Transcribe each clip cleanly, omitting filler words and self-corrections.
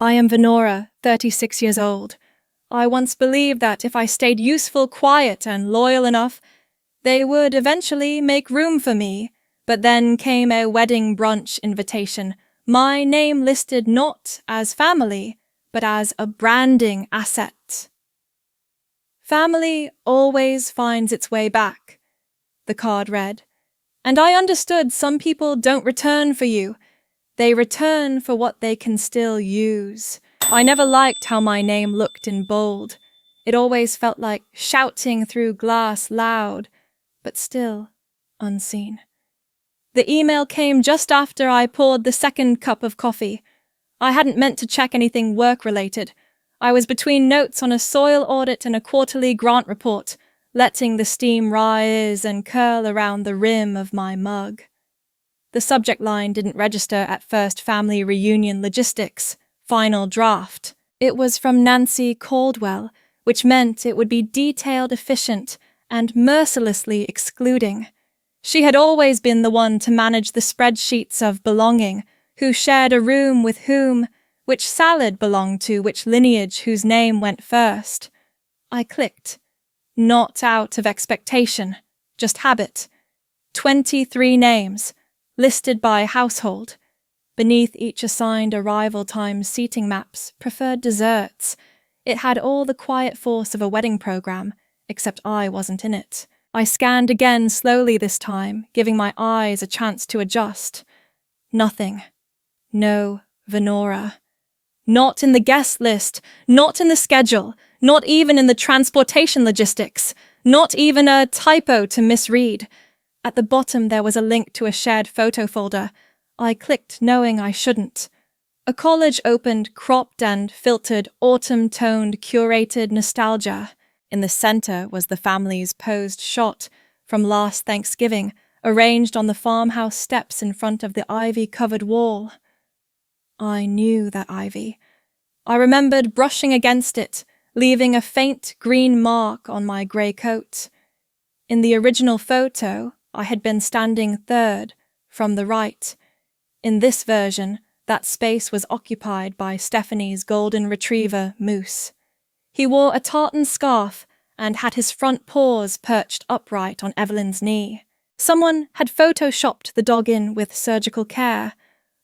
I am Venora, 36 years old. I once believed that if I stayed useful, quiet, and loyal enough, they would eventually make room for me. But then came a wedding brunch invitation, my name listed not as family, but as a branding asset. Family always finds its way back, the card read. And I understood some people don't return for you. They return for what they can still use. I never liked how my name looked in bold. It always felt like shouting through glass loud, but still unseen. The email came just after I poured the second cup of coffee. I hadn't meant to check anything work-related. I was between notes on a soil audit and a quarterly grant report, letting the steam rise and curl around the rim of my mug. The subject line didn't register at first. Family reunion logistics, final draft. It was from Nancy Caldwell, which meant it would be detailed, efficient, and mercilessly excluding. She had always been the one to manage the spreadsheets of belonging, who shared a room with whom, which salad belonged to which lineage, whose name went first. I clicked. Not out of expectation, just habit. 23 names, listed by household. Beneath each assigned arrival time seating maps, preferred desserts. It had all the quiet force of a wedding program, except I wasn't in it. I scanned again slowly this time, giving my eyes a chance to adjust. Nothing. No Venora. Not in the guest list, not in the schedule, not even in the transportation logistics, not even a typo to misread. At the bottom there was a link to a shared photo folder. I clicked, knowing I shouldn't. A college opened, cropped and filtered, autumn-toned, curated nostalgia. In the center was the family's posed shot from last Thanksgiving, arranged on the farmhouse steps in front of the ivy-covered wall. I knew that ivy. I remembered brushing against it, leaving a faint green mark on my grey coat. In the original photo, I had been standing third, from the right. In this version, that space was occupied by Stephanie's golden retriever, Moose. He wore a tartan scarf and had his front paws perched upright on Evelyn's knee. Someone had photoshopped the dog in with surgical care.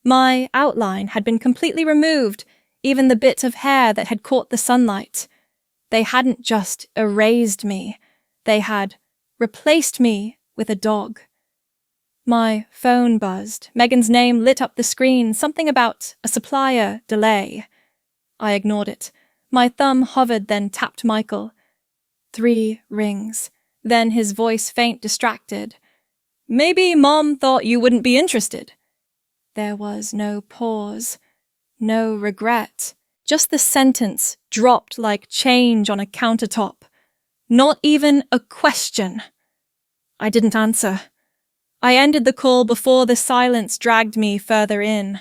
My outline had been completely removed, even the bit of hair that had caught the sunlight. They hadn't just erased me. They had replaced me with a dog. My phone buzzed. Megan's name lit up the screen, something about a supplier delay. I ignored it. My thumb hovered, then tapped Michael. 3 rings. Then his voice faint, distracted. "Maybe Mom thought you wouldn't be interested." There was no pause, no regret. Just the sentence dropped like change on a countertop. Not even a question. I didn't answer. I ended the call before the silence dragged me further in.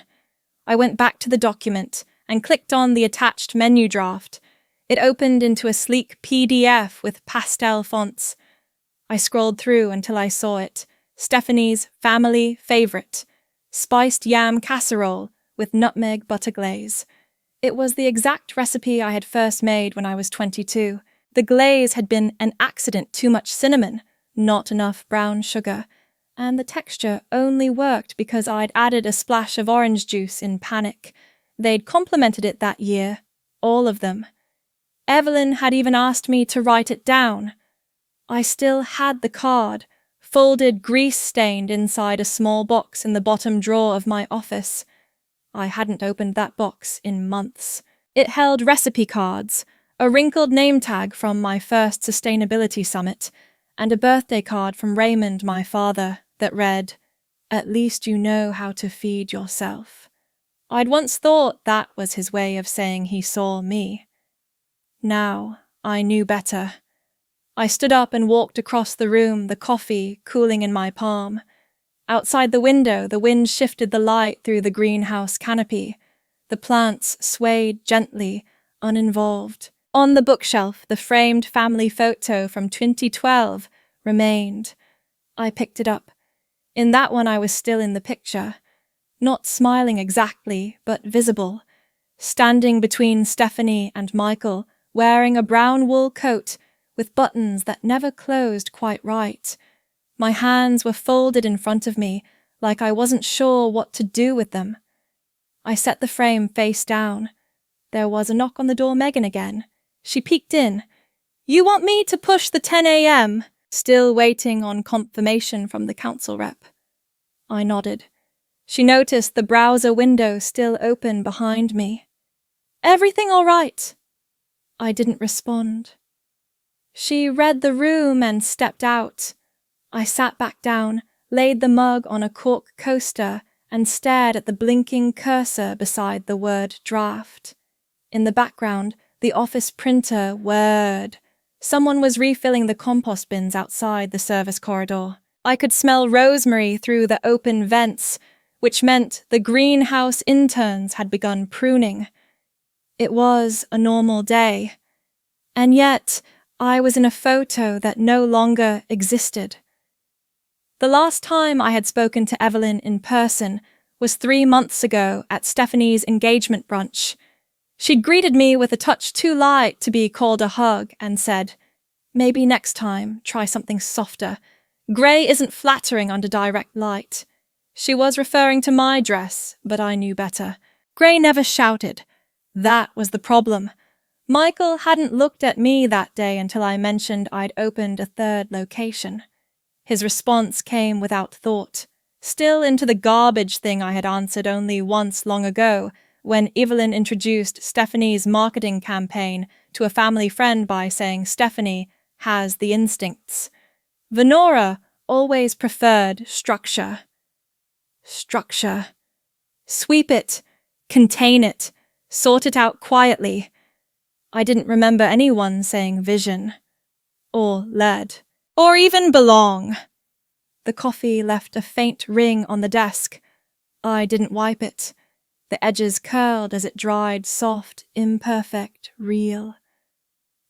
I went back to the document and clicked on the attached menu draft. It opened into a sleek PDF with pastel fonts. I scrolled through until I saw it. Stephanie's family favorite. Spiced yam casserole with nutmeg butter glaze. It was the exact recipe I had first made when I was 22. The glaze had been an accident, too much cinnamon, not enough brown sugar, and the texture only worked because I'd added a splash of orange juice in panic. They'd complimented it that year, all of them. Evelyn had even asked me to write it down. I still had the card, folded grease-stained inside a small box in the bottom drawer of my office. I hadn't opened that box in months. It held recipe cards, a wrinkled name tag from my first sustainability summit, and a birthday card from Raymond, my father, that read, "At least you know how to feed yourself." I'd once thought that was his way of saying he saw me. Now I knew better. I stood up and walked across the room, the coffee cooling in my palm. Outside the window, the wind shifted the light through the greenhouse canopy. The plants swayed gently, uninvolved. On the bookshelf, the framed family photo from 2012 remained. I picked it up. In that one I was still in the picture. Not smiling exactly, but visible. standing between Stephanie and Michael, wearing a brown wool coat with buttons that never closed quite right. My hands were folded in front of me, like I wasn't sure what to do with them. I set the frame face down. There was a knock on the door. Megan again. She peeked in. "You want me to push the 10 a.m.? Still waiting on confirmation from the council rep. I nodded. She noticed the browser window still open behind me. "Everything all right?" I didn't respond. She read the room and stepped out. I sat back down, laid the mug on a cork coaster, and stared at the blinking cursor beside the word draft. In the background, the office printer whirred. Someone was refilling the compost bins outside the service corridor. I could smell rosemary through the open vents, which meant the greenhouse interns had begun pruning. It was a normal day. And yet, I was in a photo that no longer existed. The last time I had spoken to Evelyn in person was 3 months ago at Stephanie's engagement brunch. She'd greeted me with a touch too light to be called a hug and said, "Maybe next time, try something softer. Grey isn't flattering under direct light." She was referring to my dress, but I knew better. Grey never shouted. That was the problem. Michael hadn't looked at me that day until I mentioned I'd opened a third location. His response came without thought, still into the garbage thing I had answered only once long ago, when Evelyn introduced Stephanie's marketing campaign to a family friend by saying Stephanie has the instincts. Venora always preferred structure. Structure. Sweep it, contain it, sort it out quietly. I didn't remember anyone saying vision, or lead, or even belong. The coffee left a faint ring on the desk. I didn't wipe it. The edges curled as it dried, soft, imperfect, real.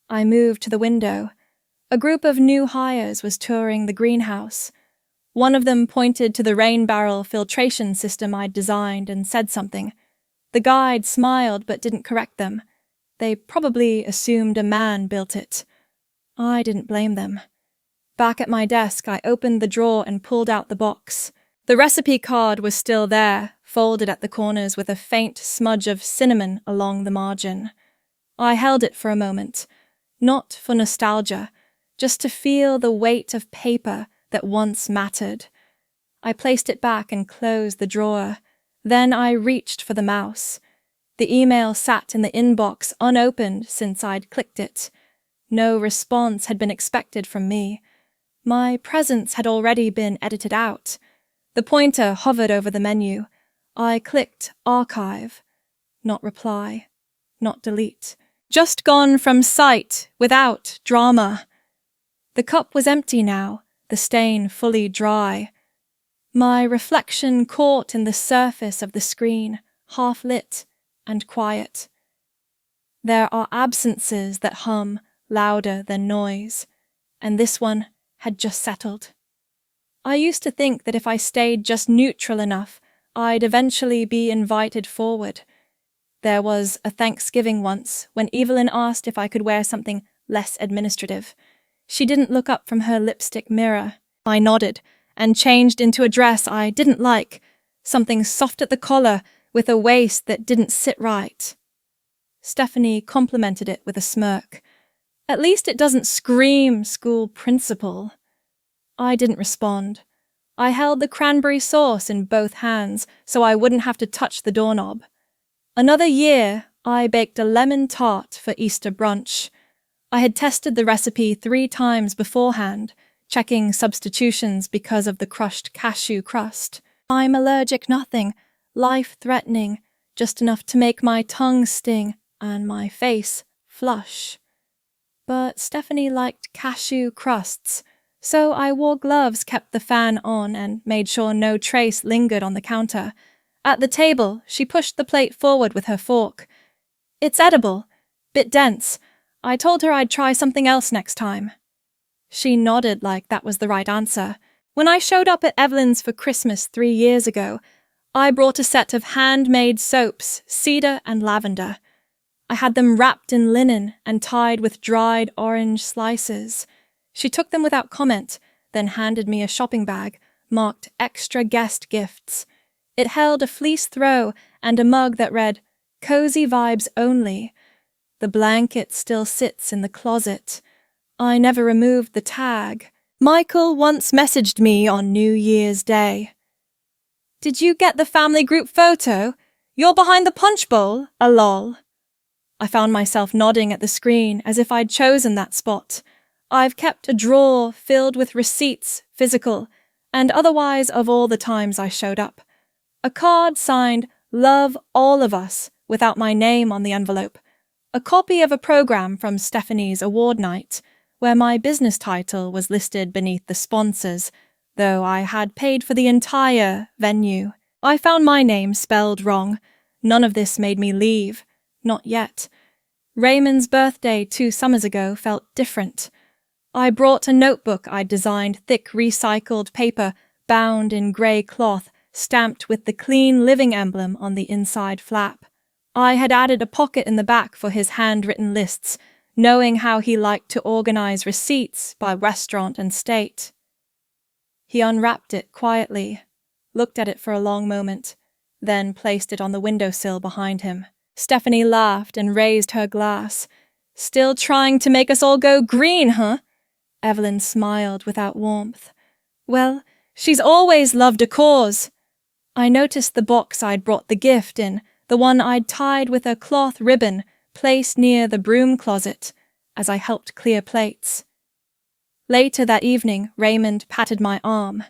I moved to the window. A group of new hires was touring the greenhouse. One of them pointed to the rain barrel filtration system I'd designed and said something. The guide smiled but didn't correct them. They probably assumed a man built it. I didn't blame them. Back at my desk, I opened the drawer and pulled out the box. The recipe card was still there, folded at the corners with a faint smudge of cinnamon along the margin. I held it for a moment, not for nostalgia, just to feel the weight of paper that once mattered. I placed it back and closed the drawer. Then I reached for the mouse. The email sat in the inbox unopened since I'd clicked it. No response had been expected from me. My presence had already been edited out. The pointer hovered over the menu. I clicked archive. Not reply. Not delete. Just gone from sight, without drama. The cup was empty now, the stain fully dry. My reflection caught in the surface of the screen, half lit and quiet. There are absences that hum louder than noise, and this one had just settled. I used to think that if I stayed just neutral enough, I'd eventually be invited forward. There was a Thanksgiving once when Evelyn asked if I could wear something less administrative. She didn't look up from her lipstick mirror. I nodded and changed into a dress I didn't like, something soft at the collar with a waist that didn't sit right. Stephanie complimented it with a smirk. "At least it doesn't scream school principal." I didn't respond. I held the cranberry sauce in both hands so I wouldn't have to touch the doorknob. Another year, I baked a lemon tart for Easter brunch. I had tested the recipe 3 times beforehand, checking substitutions because of the crushed cashew crust. I'm allergic nothing, life-threatening, just enough to make my tongue sting and my face flush. But Stephanie liked cashew crusts, so I wore gloves, kept the fan on, and made sure no trace lingered on the counter. At the table, she pushed the plate forward with her fork. "It's edible. Bit dense. I told her I'd try something else next time." She nodded like that was the right answer. When I showed up at Evelyn's for Christmas 3 years ago, I brought a set of handmade soaps, cedar and lavender. I had them wrapped in linen and tied with dried orange slices. She took them without comment, then handed me a shopping bag marked Extra Guest Gifts. It held a fleece throw and a mug that read, Cozy Vibes Only. The blanket still sits in the closet. I never removed the tag. Michael once messaged me on New Year's Day. Did you get the family group photo? You're behind the punch bowl, a lol. I found myself nodding at the screen as if I'd chosen that spot. I've kept a drawer filled with receipts, physical, and otherwise of all the times I showed up. A card signed, Love All of Us, without my name on the envelope. A copy of a program from Stephanie's award night, where my business title was listed beneath the sponsors, though I had paid for the entire venue. I found my name spelled wrong. None of this made me leave. Not yet. Raymond's birthday 2 summers ago felt different. I brought a notebook I'd designed, thick recycled paper, bound in grey cloth, stamped with the clean living emblem on the inside flap. I had added a pocket in the back for his handwritten lists, knowing how he liked to organize receipts by restaurant and state. He unwrapped it quietly, looked at it for a long moment, then placed it on the windowsill behind him. Stephanie laughed and raised her glass. Still trying to make us all go green, huh? Evelyn smiled without warmth. Well, she's always loved a cause. I noticed the box I'd brought the gift in, the one I'd tied with a cloth ribbon placed near the broom closet, as I helped clear plates. Later that evening, Raymond patted my arm.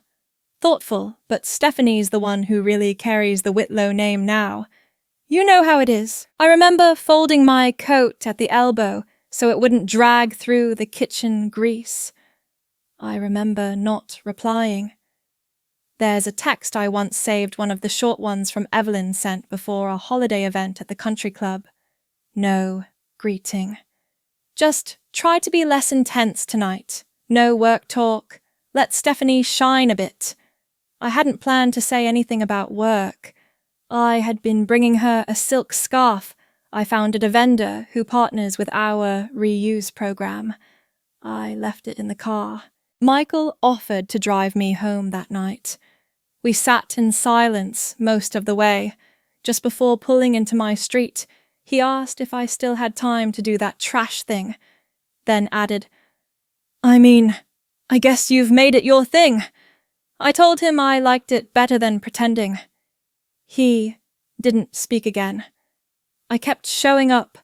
Thoughtful, but Stephanie's the one who really carries the Whitlow name now. You know how it is. I remember folding my coat at the elbow so it wouldn't drag through the kitchen grease. I remember not replying. There's a text I once saved, one of the short ones from Evelyn sent before a holiday event at the country club. No greeting. Just try to be less intense tonight. No work talk. Let Stephanie shine a bit. I hadn't planned to say anything about work. I had been bringing her a silk scarf I found at a vendor who partners with our reuse program. I left it in the car. Michael offered to drive me home that night. We sat in silence most of the way. Just before pulling into my street, he asked if I still had time to do that trash thing, then added, I guess you've made it your thing. I told him I liked it better than pretending. He didn't speak again. I kept showing up.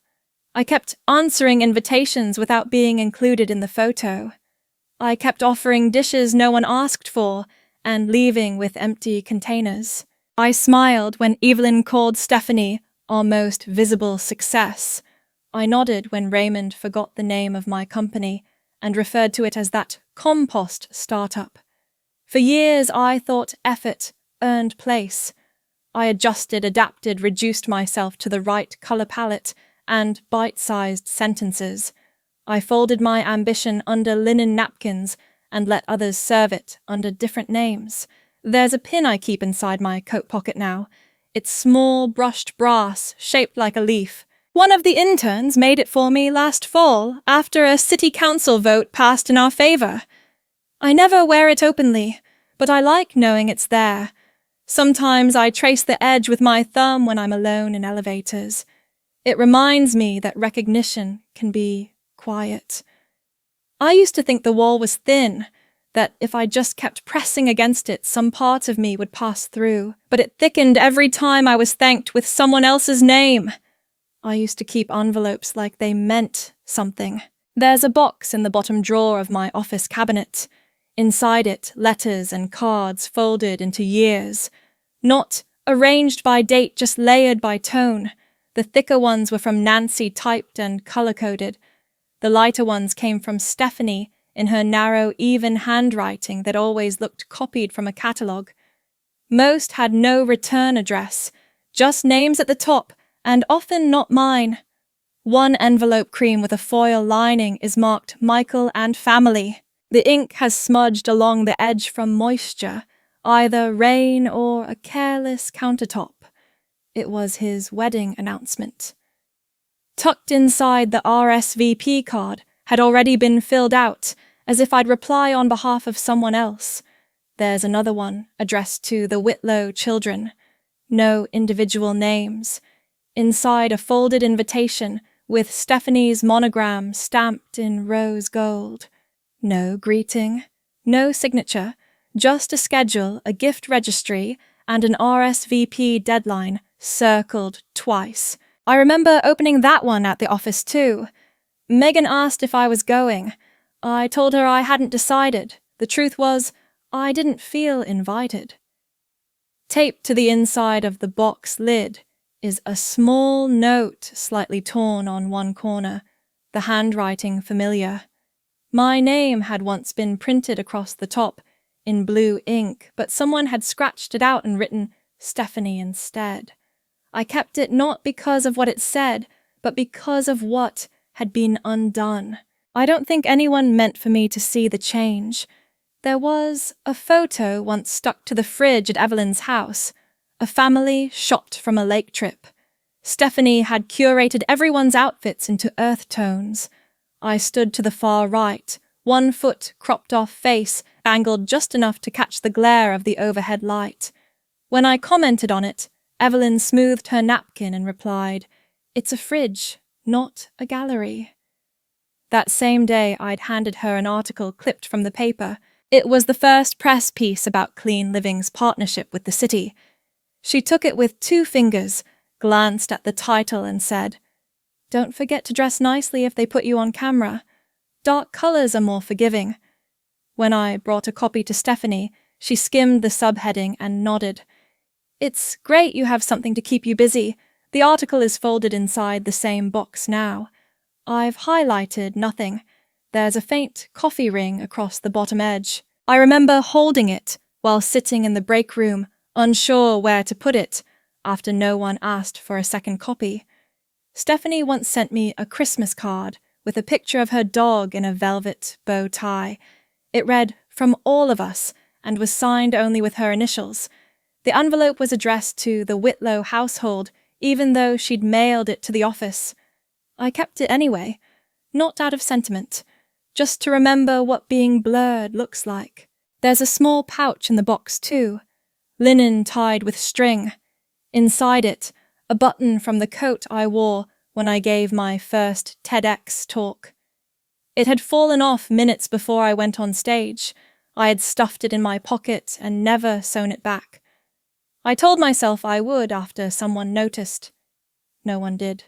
I kept answering invitations without being included in the photo. I kept offering dishes no one asked for and leaving with empty containers. I smiled when Evelyn called Stephanie our most visible success. I nodded when Raymond forgot the name of my company and referred to it as that compost startup. For years I thought effort earned place. I adjusted, adapted, reduced myself to the right colour palette and bite-sized sentences. I folded my ambition under linen napkins and let others serve it under different names. There's a pin I keep inside my coat pocket now. It's small brushed brass, shaped like a leaf. One of the interns made it for me last fall after a city council vote passed in our favour. I never wear it openly, but I like knowing it's there. Sometimes I trace the edge with my thumb when I'm alone in elevators. It reminds me that recognition can be quiet. I used to think the wall was thin, that if I just kept pressing against it, some part of me would pass through, but it thickened every time I was thanked with someone else's name. I used to keep envelopes like they meant something. There's a box in the bottom drawer of my office cabinet. Inside it, letters and cards folded into years. Not arranged by date, just layered by tone. The thicker ones were from Nancy, typed and color-coded. The lighter ones came from Stephanie in her narrow, even handwriting that always looked copied from a catalogue. Most had no return address, just names at the top, and often not mine. One envelope cream with a foil lining is marked Michael and Family. The ink has smudged along the edge from moisture. either rain or a careless countertop. It was his wedding announcement. Tucked inside the RSVP card had already been filled out, as if I'd reply on behalf of someone else. There's another one addressed to the Whitlow children. No individual names. Inside a folded invitation with Stephanie's monogram stamped in rose gold. No greeting, no signature, just a schedule, a gift registry, and an RSVP deadline circled twice. I remember opening that one at the office too. Megan asked if I was going. I told her I hadn't decided. The truth was, I didn't feel invited. Taped to the inside of the box lid is a small note slightly torn on one corner, the handwriting familiar. My name had once been printed across the top in blue ink, but someone had scratched it out and written Stephanie instead. I kept it not because of what it said, but because of what had been undone. I don't think anyone meant for me to see the change. There was a photo once stuck to the fridge at Evelyn's house, a family shot from a lake trip. Stephanie had curated everyone's outfits into earth tones. I stood to the far right, 1 foot cropped off face angled just enough to catch the glare of the overhead light. When I commented on it, Evelyn smoothed her napkin and replied, "It's a fridge, not a gallery." That same day I'd handed her an article clipped from the paper. It was the first press piece about Clean Living's partnership with the city. She took it with 2 fingers, glanced at the title and said, "Don't forget to dress nicely if they put you on camera. Dark colours are more forgiving." When I brought a copy to Stephanie, she skimmed the subheading and nodded. "It's great you have something to keep you busy. The article is folded inside the same box now. I've highlighted nothing. There's a faint coffee ring across the bottom edge." I remember holding it while sitting in the break room, unsure where to put it, after no one asked for a second copy. Stephanie once sent me a Christmas card with a picture of her dog in a velvet bow tie. It read, "From all of us," and was signed only with her initials. The envelope was addressed to the Whitlow household, even though she'd mailed it to the office. I kept it anyway, not out of sentiment, just to remember what being blurred looks like. There's a small pouch in the box too, linen tied with string. Inside it, a button from the coat I wore when I gave my first TEDx talk. It had fallen off minutes before I went on stage. I had stuffed it in my pocket and never sewn it back. I told myself I would after someone noticed. No one did.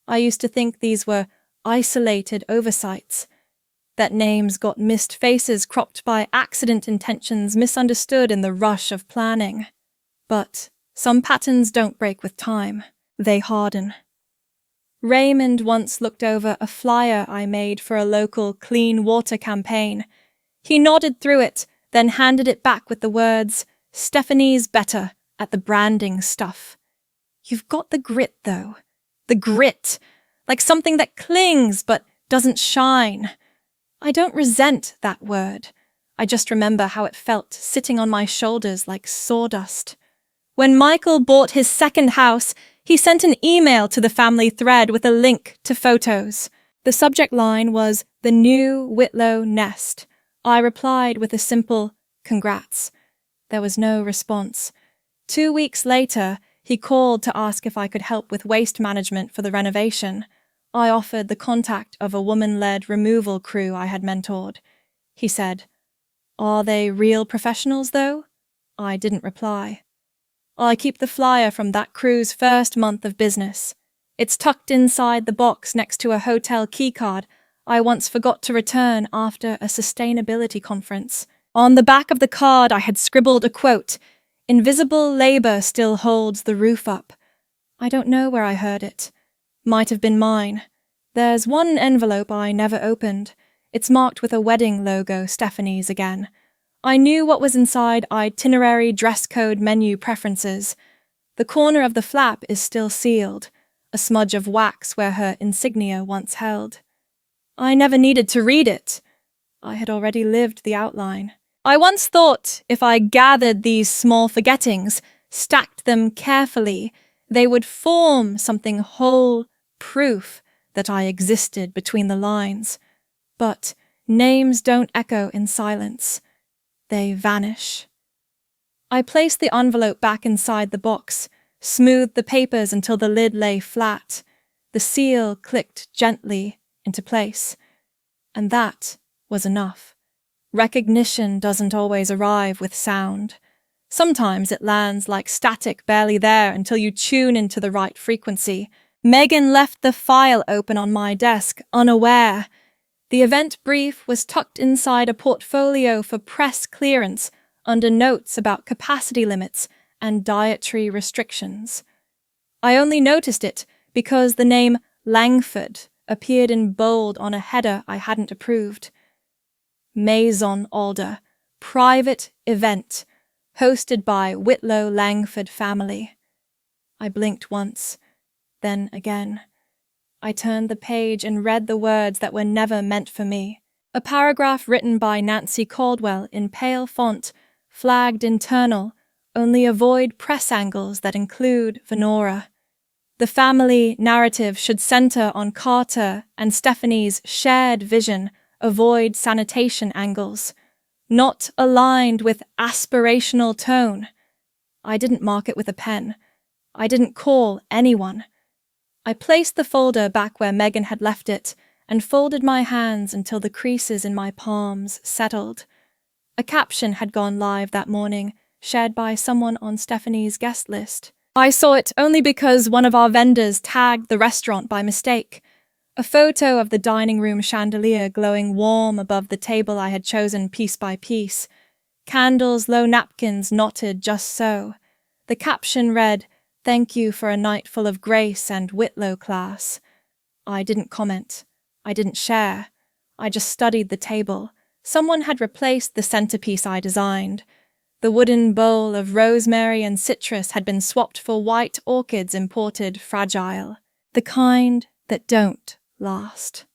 I used to think these were isolated oversights, that names got missed faces cropped by accident intentions misunderstood in the rush of planning. But some patterns don't break with time. They harden. Raymond once looked over a flyer I made for a local clean water campaign. He nodded through it, then handed it back with the words, "Stephanie's better at the branding stuff." You've got the grit, though. The grit. Like something that clings but doesn't shine. I don't resent that word. I just remember how it felt sitting on my shoulders like sawdust. When Michael bought his second house, he sent an email to the family thread with a link to photos. The subject line was "The New Whitlow Nest." I replied with a simple, "Congrats." There was no response. 2 weeks later, he called to ask if I could help with waste management for the renovation. I offered the contact of a woman-led removal crew I had mentored. He said, "Are they real professionals, though?" I didn't reply. I keep the flyer from that crew's first month of business. It's tucked inside the box next to a hotel keycard I once forgot to return after a sustainability conference. On the back of the card I had scribbled a quote, "Invisible labor still holds the roof up." I don't know where I heard it. Might have been mine. There's one envelope I never opened. It's marked with a wedding logo, Stephanie's again. I knew what was inside itinerary dress code menu preferences. The corner of the flap is still sealed, a smudge of wax where her insignia once held. I never needed to read it. I had already lived the outline. I once thought if I gathered these small forgettings, stacked them carefully, they would form something whole, proof that I existed between the lines. But names don't echo in silence. They vanish. I placed the envelope back inside the box, smoothed the papers until the lid lay flat. The seal clicked gently into place. And that was enough. Recognition doesn't always arrive with sound. Sometimes it lands like static barely there until you tune into the right frequency. Megan left the file open on my desk, unaware. The event brief was tucked inside a portfolio for press clearance under notes about capacity limits and dietary restrictions. I only noticed it because the name Langford appeared in bold on a header I hadn't approved. Maison Alder, private event, hosted by Whitlow Langford family. I blinked once, then again. I turned the page and read the words that were never meant for me. A paragraph written by Nancy Caldwell in pale font, flagged internal, only avoid press angles that include Venora. The family narrative should center on Carter and Stephanie's shared vision, avoid sanitation angles. Not aligned with aspirational tone. I didn't mark it with a pen. I didn't call anyone. I placed the folder back where Megan had left it and folded my hands until the creases in my palms settled. A caption had gone live that morning, shared by someone on Stephanie's guest list. I saw it only because one of our vendors tagged the restaurant by mistake. A photo of the dining room chandelier glowing warm above the table I had chosen piece by piece. Candles, low napkins knotted just so. The caption read, "Thank you for a night full of grace and Whitlow class." I didn't comment. I didn't share. I just studied the table. Someone had replaced the centerpiece I designed. The wooden bowl of rosemary and citrus had been swapped for white orchids imported fragile. The kind that don't last.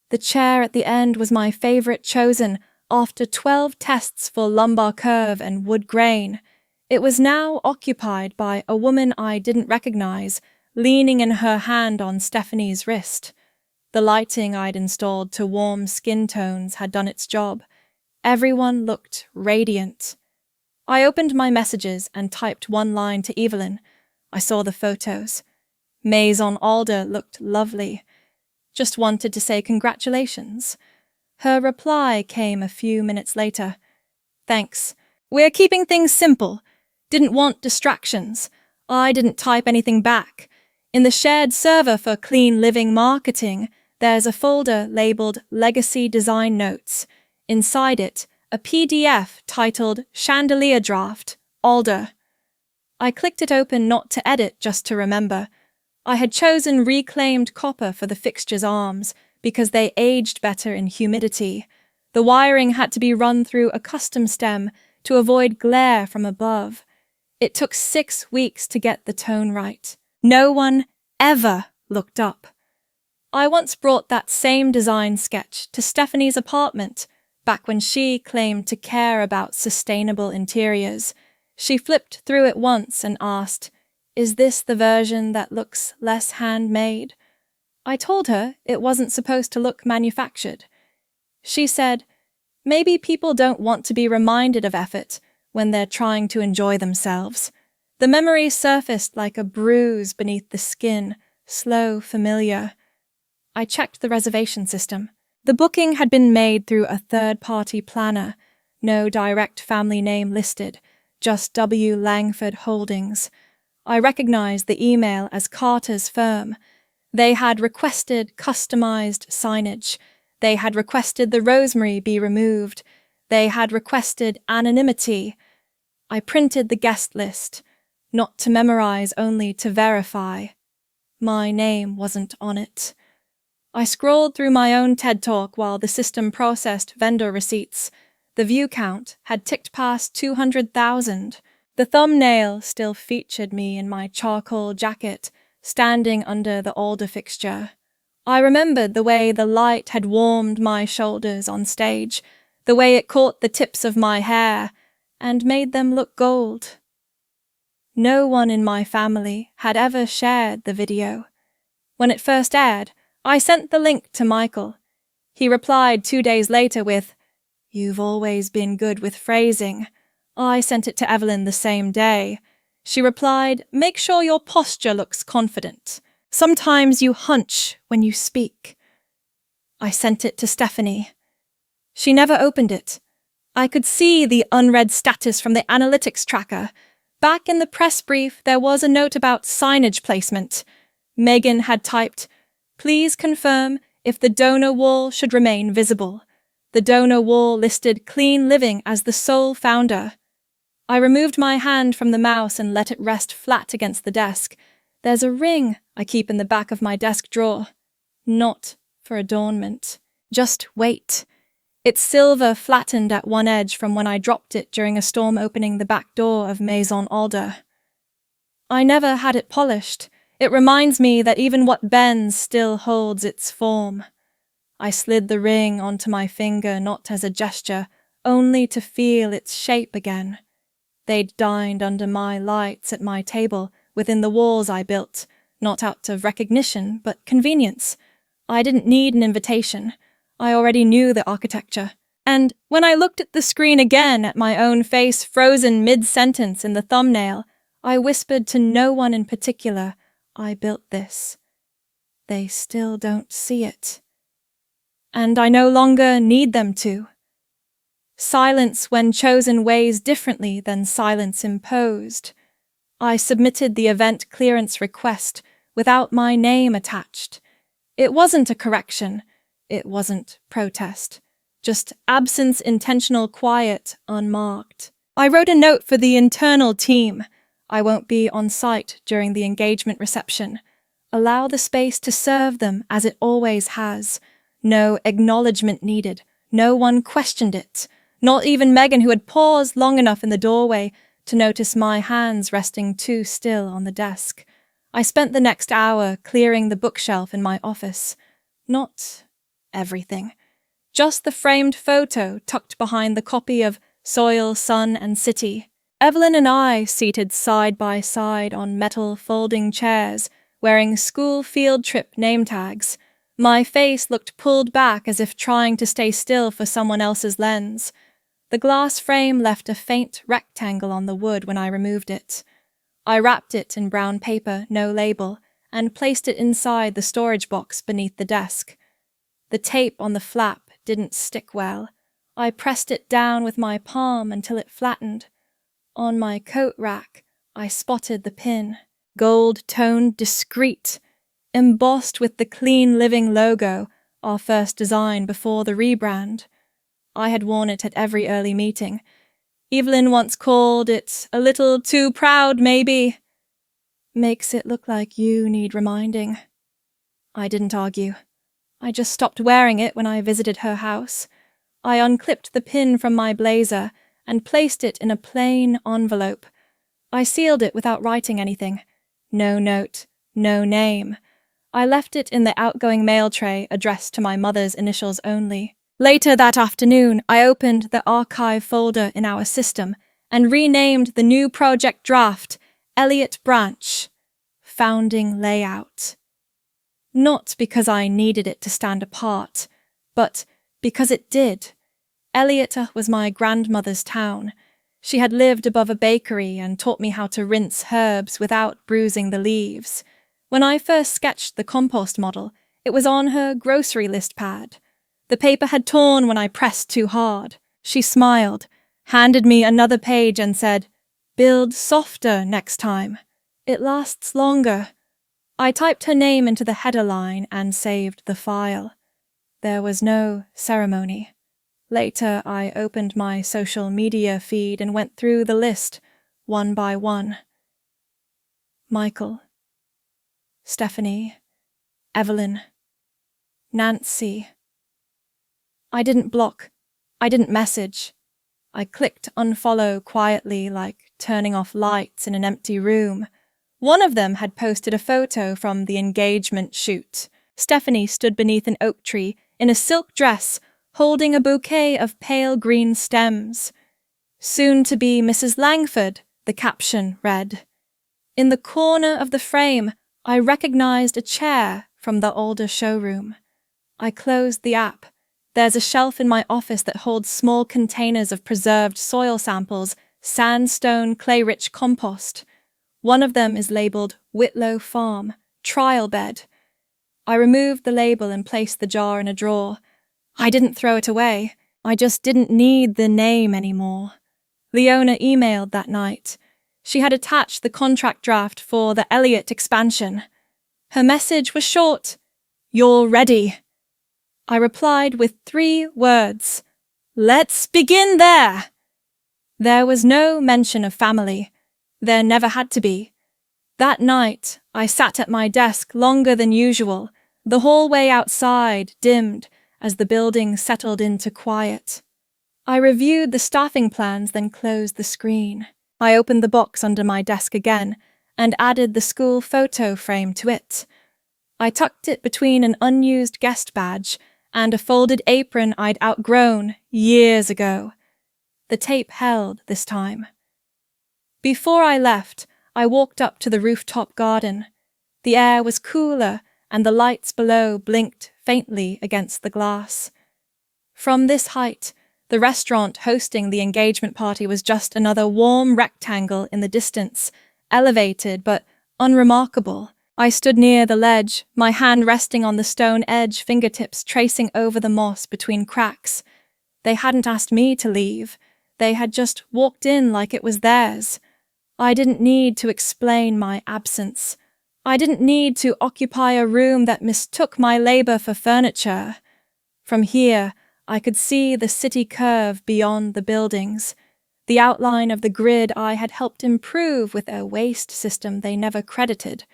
The chair at the end was my favorite chosen after 12 tests for lumbar curve and wood grain. It was now occupied by a woman I didn't recognize, leaning in her hand on Stephanie's wrist. The lighting I'd installed to warm skin tones had done its job. Everyone looked radiant. I opened my messages and typed one line to Evelyn. I saw the photos. Maison Alder looked lovely. Just wanted to say congratulations. Her reply came a few minutes later. Thanks. We're keeping things simple. Didn't want distractions. I didn't type anything back. In the shared server for Clean Living Marketing, there's a folder labeled Legacy Design Notes. Inside it, a PDF titled Chandelier Draft, Alder. I clicked it open not to edit, just to remember. I had chosen reclaimed copper for the fixture's arms because they aged better in humidity. The wiring had to be run through a custom stem to avoid glare from above. It took 6 weeks to get the tone right. No one ever looked up. I once brought that same design sketch to Stephanie's apartment, back when she claimed to care about sustainable interiors. She flipped through it once and asked, "Is this the version that looks less handmade?" I told her it wasn't supposed to look manufactured. She said, "Maybe people don't want to be reminded of effort when they're trying to enjoy themselves." The memory surfaced like a bruise beneath the skin, slow, familiar. I checked the reservation system. The booking had been made through a third-party planner, no direct family name listed, just W. Langford Holdings. I recognized the email as Carter's firm. They had requested customized signage. They had requested the rosemary be removed. They had requested anonymity. I printed the guest list, not to memorize, only to verify. My name wasn't on it. I scrolled through my own TED Talk while the system processed vendor receipts. The view count had ticked past 200,000. The thumbnail still featured me in my charcoal jacket, standing under the Alder fixture. I remembered the way the light had warmed my shoulders on stage, the way it caught the tips of my hair and made them look gold. No one in my family had ever shared the video. When it first aired, I sent the link to Michael. He replied 2 days later with, "You've always been good with phrasing." I sent it to Evelyn the same day. She replied, "Make sure your posture looks confident. Sometimes you hunch when you speak." I sent it to Stephanie. She never opened it. I could see the unread status from the analytics tracker. Back in the press brief, there was a note about signage placement. Megan had typed, "Please confirm if the donor wall should remain visible." The donor wall listed Clean Living as the sole founder. I removed my hand from the mouse and let it rest flat against the desk. There's a ring I keep in the back of my desk drawer. Not for adornment. Just weight. It's silver flattened at one edge from when I dropped it during a storm opening the back door of Maison Alder. I never had it polished. It reminds me that even what bends still holds its form. I slid the ring onto my finger not as a gesture, only to feel its shape again. They'd dined under my lights at my table, within the walls I built, not out of recognition, but convenience. I didn't need an invitation. I already knew the architecture. And when I looked at the screen again at my own face frozen mid-sentence in the thumbnail, I whispered to no one in particular, "I built this." They still don't see it. And I no longer need them to. Silence when chosen weighs differently than silence imposed. I submitted the event clearance request without my name attached. It wasn't a correction. It wasn't protest. Just absence intentional quiet unmarked. I wrote a note for the internal team. I won't be on site during the engagement reception. Allow the space to serve them as it always has. No acknowledgement needed. No one questioned it. Not even Megan, who had paused long enough in the doorway to notice my hands resting too still on the desk. I spent the next hour clearing the bookshelf in my office. Not everything. Just the framed photo tucked behind the copy of Soil, Sun and City. Evelyn and I seated side by side on metal folding chairs, wearing school field trip name tags. My face looked pulled back as if trying to stay still for someone else's lens. The glass frame left a faint rectangle on the wood when I removed it. I wrapped it in brown paper, no label, and placed it inside the storage box beneath the desk. The tape on the flap didn't stick well. I pressed it down with my palm until it flattened. On my coat rack, I spotted the pin. Gold-toned, discreet, embossed with the Clean Living logo, our first design before the rebrand. I had worn it at every early meeting. Evelyn once called it a little too proud, maybe. Makes it look like you need reminding. I didn't argue. I just stopped wearing it when I visited her house. I unclipped the pin from my blazer and placed it in a plain envelope. I sealed it without writing anything. No note, no name. I left it in the outgoing mail tray addressed to my mother's initials only. Later that afternoon, I opened the archive folder in our system and renamed the new project draft Eliot Branch, Founding Layout. Not because I needed it to stand apart, but because it did. Eliot was my grandmother's town. She had lived above a bakery and taught me how to rinse herbs without bruising the leaves. When I first sketched the compost model, it was on her grocery list pad. The paper had torn when I pressed too hard. She smiled, handed me another page and said, "Build softer next time. It lasts longer." I typed her name into the header line and saved the file. There was no ceremony. Later, I opened my social media feed and went through the list, one by one. Michael, Stephanie, Evelyn, Nancy. I didn't block. I didn't message. I clicked unfollow quietly, like turning off lights in an empty room. One of them had posted a photo from the engagement shoot. Stephanie stood beneath an oak tree in a silk dress, holding a bouquet of pale green stems. "Soon to be Mrs. Langford," the caption read. In the corner of the frame, I recognized a chair from the older showroom. I closed the app. There's a shelf in my office that holds small containers of preserved soil samples, sandstone, clay-rich compost. One of them is labeled Whitlow Farm, Trial Bed. I removed the label and placed the jar in a drawer. I didn't throw it away. I just didn't need the name anymore. Leona emailed that night. She had attached the contract draft for the Eliot expansion. Her message was short: "You're ready." I replied with 3 words: "Let's begin there." There was no mention of family. There never had to be. That night, I sat at my desk longer than usual, the hallway outside dimmed as the building settled into quiet. I reviewed the staffing plans, then closed the screen. I opened the box under my desk again and added the school photo frame to it. I tucked it between an unused guest badge and a folded apron I'd outgrown years ago. The tape held this time. Before I left, I walked up to the rooftop garden. The air was cooler and the lights below blinked faintly against the glass. From this height, the restaurant hosting the engagement party was just another warm rectangle in the distance, elevated but unremarkable. I stood near the ledge, my hand resting on the stone edge, fingertips tracing over the moss between cracks. They hadn't asked me to leave. They had just walked in like it was theirs. I didn't need to explain my absence. I didn't need to occupy a room that mistook my labor for furniture. From here, I could see the city curve beyond the buildings, the outline of the grid I had helped improve with a waste system they never credited.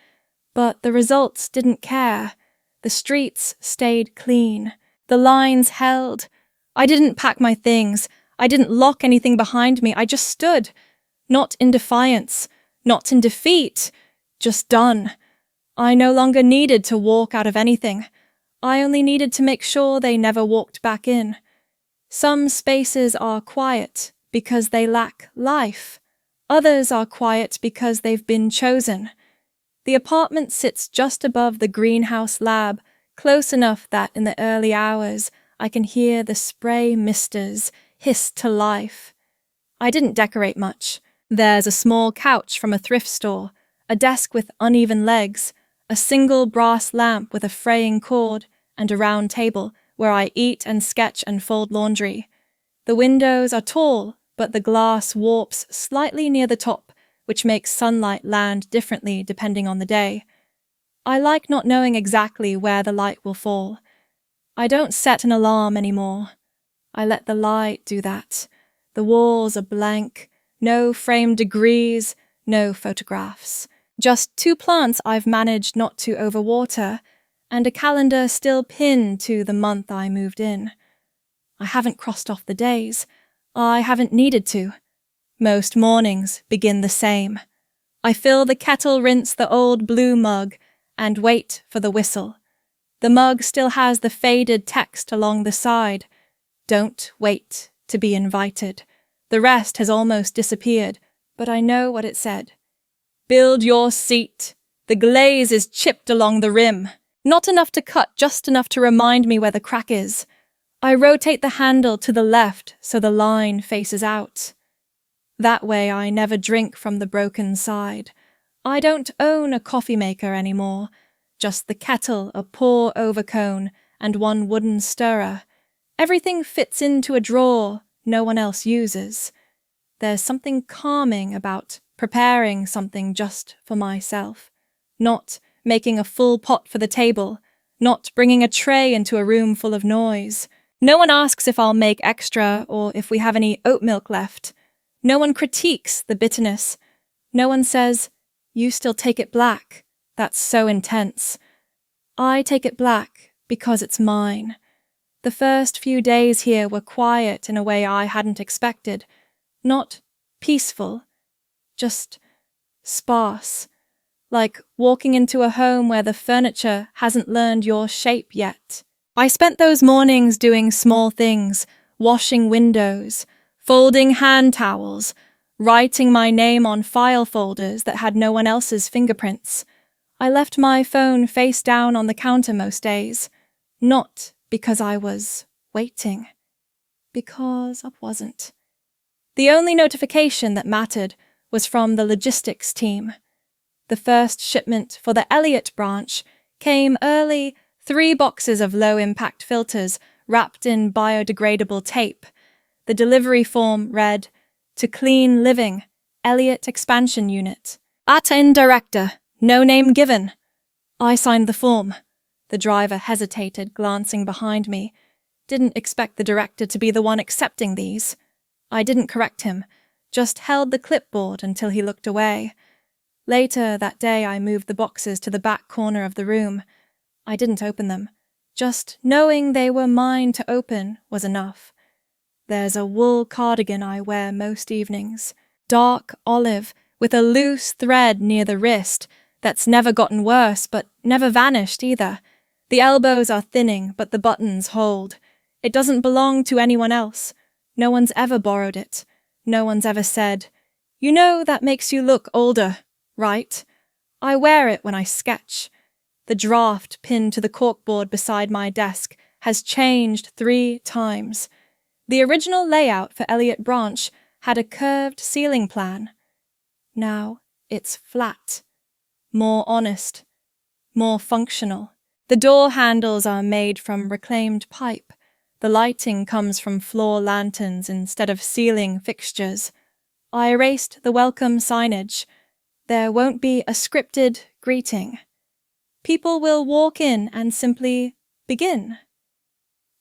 But the results didn't care. The streets stayed clean. The lines held. I didn't pack my things. I didn't lock anything behind me. I just stood. Not in defiance, not in defeat, just done. I no longer needed to walk out of anything. I only needed to make sure they never walked back in. Some spaces are quiet because they lack life. Others are quiet because they've been chosen. The apartment sits just above the greenhouse lab, close enough that in the early hours I can hear the spray misters hiss to life. I didn't decorate much. There's a small couch from a thrift store, a desk with uneven legs, a single brass lamp with a fraying cord, and a round table where I eat and sketch and fold laundry. The windows are tall, but the glass warps slightly near the top, which makes sunlight land differently depending on the day. I like not knowing exactly where the light will fall. I don't set an alarm anymore. I let the light do that. The walls are blank, no framed degrees, no photographs. Just 2 plants I've managed not to overwater, and a calendar still pinned to the month I moved in. I haven't crossed off the days. I haven't needed to. Most mornings begin the same. I fill the kettle, rinse the old blue mug, and wait for the whistle. The mug still has the faded text along the side. Don't wait to be invited. The rest has almost disappeared, but I know what it said. Build your seat. The glaze is chipped along the rim. Not enough to cut, just enough to remind me where the crack is. I rotate the handle to the left so the line faces out. That way I never drink from the broken side. I don't own a coffee maker anymore. Just the kettle, a pour-over cone, and 1 wooden stirrer. Everything fits into a drawer no one else uses. There's something calming about preparing something just for myself. Not making a full pot for the table. Not bringing a tray into a room full of noise. No one asks if I'll make extra or if we have any oat milk left. No one critiques the bitterness. No one says, "You still take it black. That's so intense." I take it black because it's mine. The first few days here were quiet in a way I hadn't expected. Not peaceful, just sparse. Like walking into a home where the furniture hasn't learned your shape yet. I spent those mornings doing small things, washing windows, folding hand towels, writing my name on file folders that had no one else's fingerprints. I left my phone face down on the counter most days, not because I was waiting, because I wasn't. The only notification that mattered was from the logistics team. The first shipment for the Eliot branch came early, 3 boxes of low-impact filters wrapped in biodegradable tape. The delivery form read, "To Clean Living, Eliot Expansion Unit. At-in Director, no name given." I signed the form. The driver hesitated, glancing behind me. Didn't expect the director to be the one accepting these. I didn't correct him, just held the clipboard until he looked away. Later that day I moved the boxes to the back corner of the room. I didn't open them. Just knowing they were mine to open was enough. There's a wool cardigan I wear most evenings, dark olive with a loose thread near the wrist that's never gotten worse but never vanished either. The elbows are thinning but the buttons hold. It doesn't belong to anyone else. No one's ever borrowed it. No one's ever said, "You know that makes you look older, right?" I wear it when I sketch. The draft pinned to the corkboard beside my desk has changed 3 times. The original layout for Eliot Branch had a curved ceiling plan. Now it's flat, more honest, more functional. The door handles are made from reclaimed pipe. The lighting comes from floor lanterns instead of ceiling fixtures. I erased the welcome signage. There won't be a scripted greeting. People will walk in and simply begin.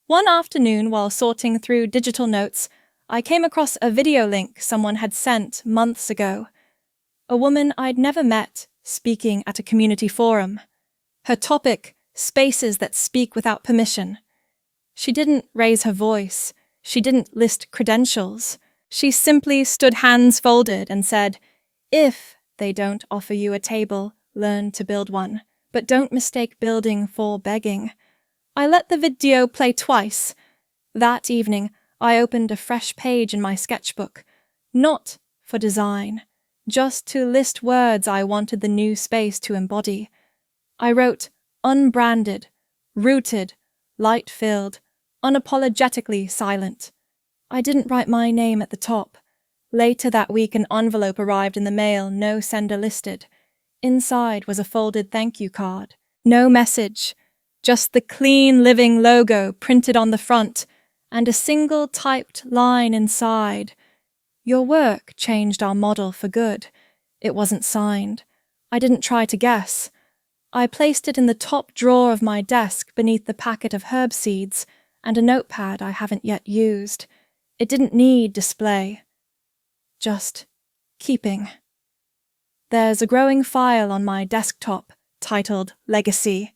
One afternoon, while sorting through digital notes, I came across a video link someone had sent months ago. A woman I'd never met speaking at a community forum. Her topic, spaces that speak without permission. She didn't raise her voice. She didn't list credentials. She simply stood hands folded and said, "If they don't offer you a table, learn to build one. But don't mistake building for begging." I let the video play twice. That evening, I opened a fresh page in my sketchbook, not for design, just to list words I wanted the new space to embody. I wrote unbranded, rooted, light-filled, unapologetically silent. I didn't write my name at the top. Later that week, an envelope arrived in the mail, no sender listed. Inside was a folded thank you card. No message, just the Clean Living logo printed on the front, and a single typed line inside. "Your work changed our model for good." It wasn't signed. I didn't try to guess. I placed it in the top drawer of my desk beneath the packet of herb seeds and a notepad I haven't yet used. It didn't need display. Just keeping. There's a growing file on my desktop titled Legacy.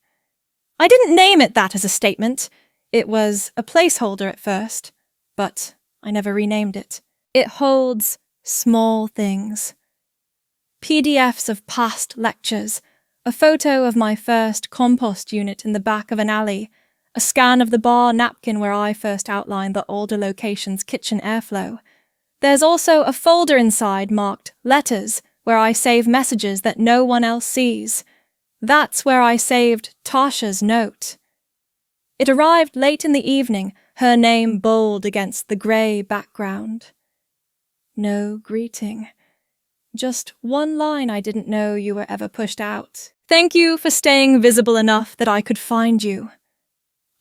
I didn't name it that as a statement. It was a placeholder at first, but I never renamed it. It holds small things. PDFs of past lectures, a photo of my first compost unit in the back of an alley, a scan of the bar napkin where I first outlined the older location's kitchen airflow. There's also a folder inside marked Letters, where I save messages that no one else sees. That's where I saved Tasha's note. It arrived late in the evening, her name bold against the grey background. No greeting. Just one line I didn't know you were ever pushed out. "Thank you for staying visible enough that I could find you."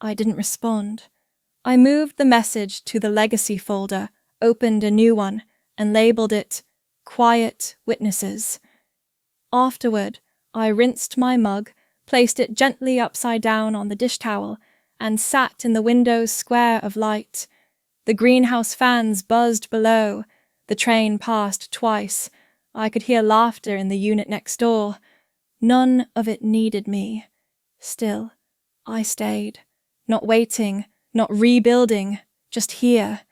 I didn't respond. I moved the message to the Legacy folder, opened a new one, and labeled it Quiet Witnesses. Afterward, I rinsed my mug, placed it gently upside down on the dish towel, and sat in the window's square of light. The greenhouse fans buzzed below. The train passed twice. I could hear laughter in the unit next door. None of it needed me. Still, I stayed. Not waiting, not rebuilding, just here.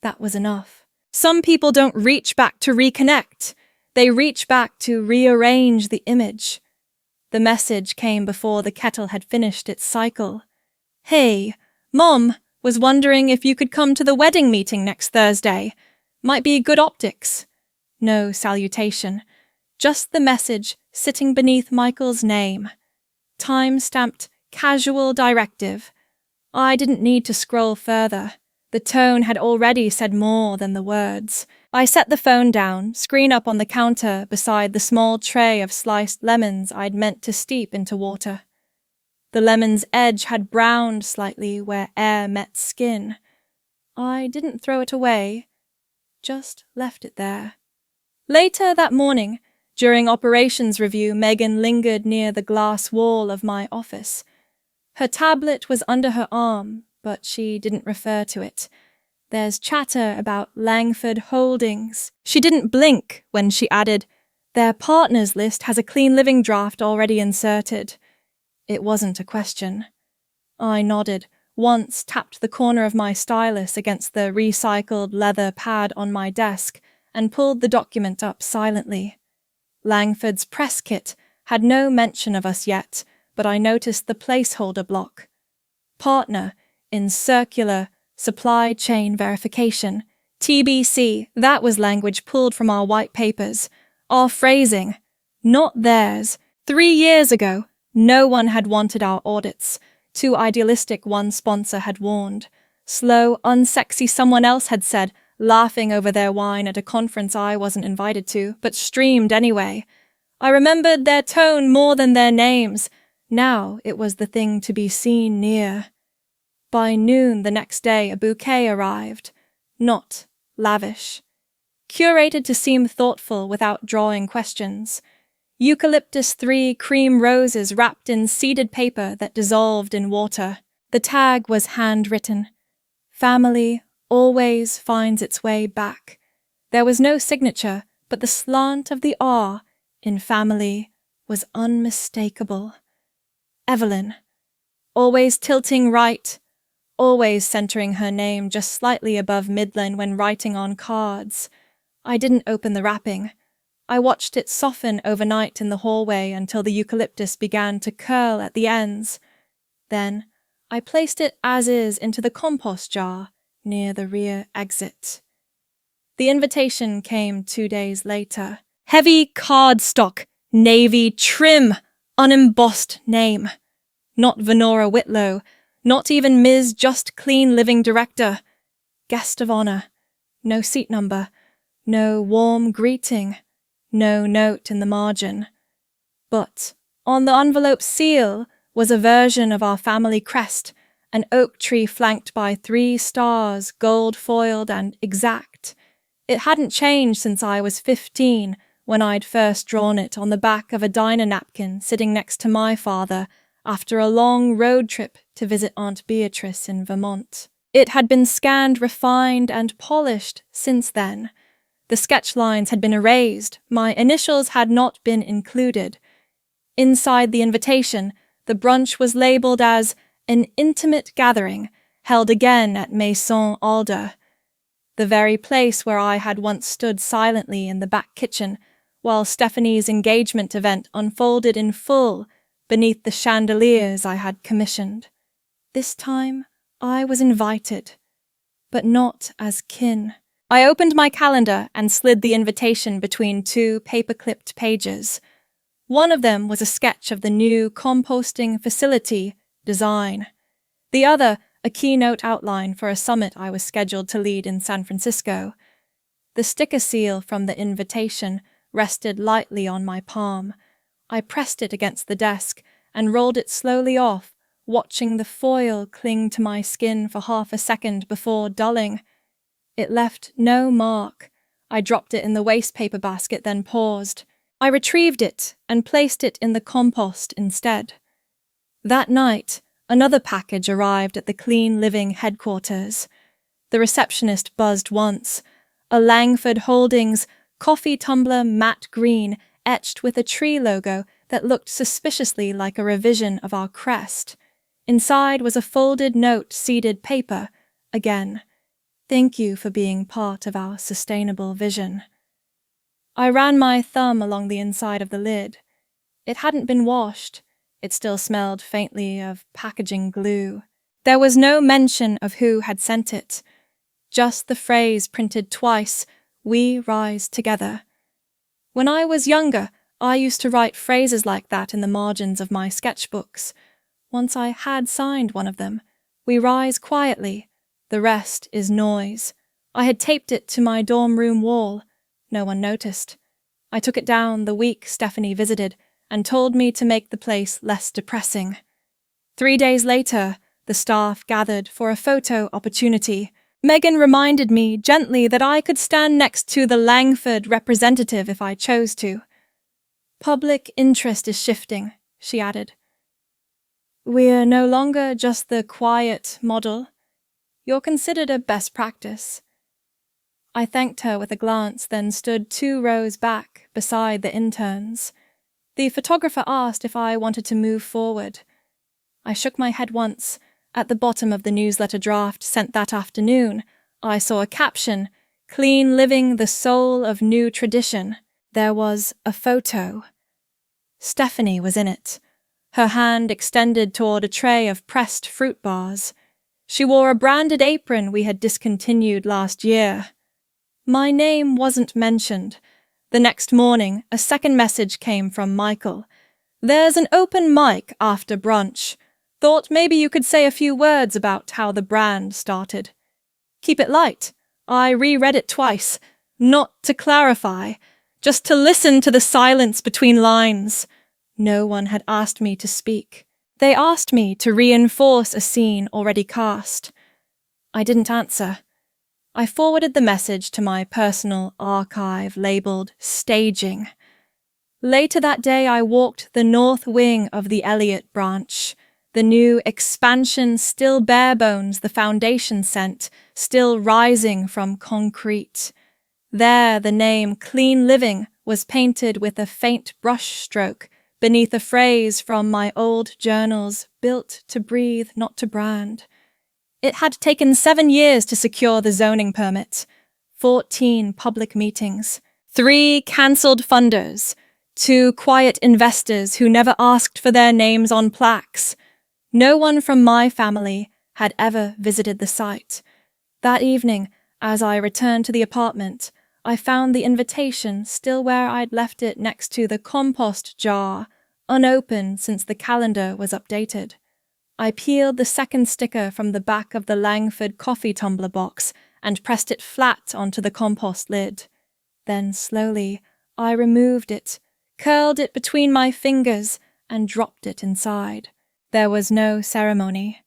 That was enough. Some people don't reach back to reconnect. They reach back to rearrange the image. The message came before the kettle had finished its cycle. Hey, Mom was wondering if you could come to the wedding meeting next Thursday. Might be good optics. No salutation. Just the message sitting beneath Michael's name. Time-stamped casual directive. I didn't need to scroll further. The tone had already said more than the words. I set the phone down, screen up on the counter beside the small tray of sliced lemons I'd meant to steep into water. The lemon's edge had browned slightly where air met skin. I didn't throw it away, just left it there. Later that morning, during operations review, Megan lingered near the glass wall of my office. Her tablet was under her arm, but she didn't refer to it. There's chatter about Langford Holdings. She didn't blink when she added, "Their partners list has a clean living draft already inserted." It wasn't a question. I nodded, once tapped the corner of my stylus against the recycled leather pad on my desk, and pulled the document up silently. Langford's press kit had no mention of us yet, but I noticed the placeholder block. Partner in circular supply chain verification. TBC, that was language pulled from our white papers. Our phrasing, not theirs. 3 years ago, no one had wanted our audits. Too idealistic, one sponsor had warned. Slow, unsexy, someone else had said, laughing over their wine at a conference I wasn't invited to, but streamed anyway. I remembered their tone more than their names. Now it was the thing to be seen near. By noon the next day a bouquet arrived. Not lavish. Curated to seem thoughtful without drawing questions. Eucalyptus 3 cream roses wrapped in seeded paper that dissolved in water. The tag was handwritten. Family always finds its way back. There was no signature, but the slant of the R in family was unmistakable. Evelyn. Always tilting right, always centering her name just slightly above midline when writing on cards. I didn't open the wrapping. I watched it soften overnight in the hallway until the eucalyptus began to curl at the ends. Then I placed it as is into the compost jar near the rear exit. The invitation came 2 days later. Heavy cardstock, navy trim, unembossed name. Not Venora Whitlow, not even Ms. Just Clean Living Director. Guest of honor. No seat number. No warm greeting. No note in the margin. But on the envelope seal was a version of our family crest, an oak tree flanked by 3 stars, gold-foiled and exact. It hadn't changed since I was 15, when I'd first drawn it on the back of a diner napkin sitting next to my father after a long road trip to visit Aunt Beatrice in Vermont. It had been scanned, refined, and polished since then. The sketch lines had been erased, my initials had not been included. Inside the invitation, the brunch was labeled as an intimate gathering, held again at Maison Alder, the very place where I had once stood silently in the back kitchen, while Stephanie's engagement event unfolded in full beneath the chandeliers I had commissioned. This time I was invited, but not as kin. I opened my calendar and slid the invitation between 2 paper-clipped pages. One of them was a sketch of the new composting facility design. The other, a keynote outline for a summit I was scheduled to lead in San Francisco. The sticker seal from the invitation rested lightly on my palm. I pressed it against the desk and rolled it slowly off, watching the foil cling to my skin for half a second before dulling. It left no mark. I dropped it in the wastepaper basket, then paused. I retrieved it and placed it in the compost instead. That night, another package arrived at the Clean Living headquarters. The receptionist buzzed once. A Langford Holdings coffee tumbler matte green etched with a tree logo that looked suspiciously like a revision of our crest. Inside was a folded note, seeded paper. Again, thank you for being part of our sustainable vision. I ran my thumb along the inside of the lid. It hadn't been washed. It still smelled faintly of packaging glue. There was no mention of who had sent it, just the phrase printed twice, "We rise together." When I was younger, I used to write phrases like that in the margins of my sketchbooks. Once I had signed one of them. "We rise quietly, the rest is noise." I had taped it to my dorm room wall. No one noticed. I took it down the week Stephanie visited and told me to make the place less depressing. 3 days later, the staff gathered for a photo opportunity. Megan reminded me gently that I could stand next to the Langford representative if I chose to. "Public interest is shifting," she added. "We're no longer just the quiet model. You're considered a best practice." I thanked her with a glance, then stood 2 rows back beside the interns. The photographer asked if I wanted to move forward. I shook my head once. At the bottom of the newsletter draft sent that afternoon, I saw a caption, "Clean living, the soul of new tradition." There was a photo. Stephanie was in it, her hand extended toward a tray of pressed fruit bars. She wore a branded apron we had discontinued last year. My name wasn't mentioned. The next morning, a second message came from Michael. "There's an open mic after brunch. Thought maybe you could say a few words about how the brand started." Keep it light. I reread it twice, not to clarify, just to listen to the silence between lines. No one had asked me to speak. They asked me to reinforce a scene already cast. I didn't answer. I forwarded the message to my personal archive labeled "Staging." Later that day I walked the north wing of the Eliot branch. The new expansion still bare bones the foundation sent, still rising from concrete. There the name "Clean Living" was painted with a faint brush stroke beneath a phrase from my old journals, "Built to breathe, not to brand." It had taken 7 years to secure the zoning permit, 14 public meetings, 3 cancelled funders, 2 quiet investors who never asked for their names on plaques. No one from my family had ever visited the site. That evening, as I returned to the apartment, I found the invitation still where I'd left it next to the compost jar, unopened since the calendar was updated. I peeled the second sticker from the back of the Langford coffee tumbler box and pressed it flat onto the compost lid. Then slowly, I removed it, curled it between my fingers, and dropped it inside. There was no ceremony,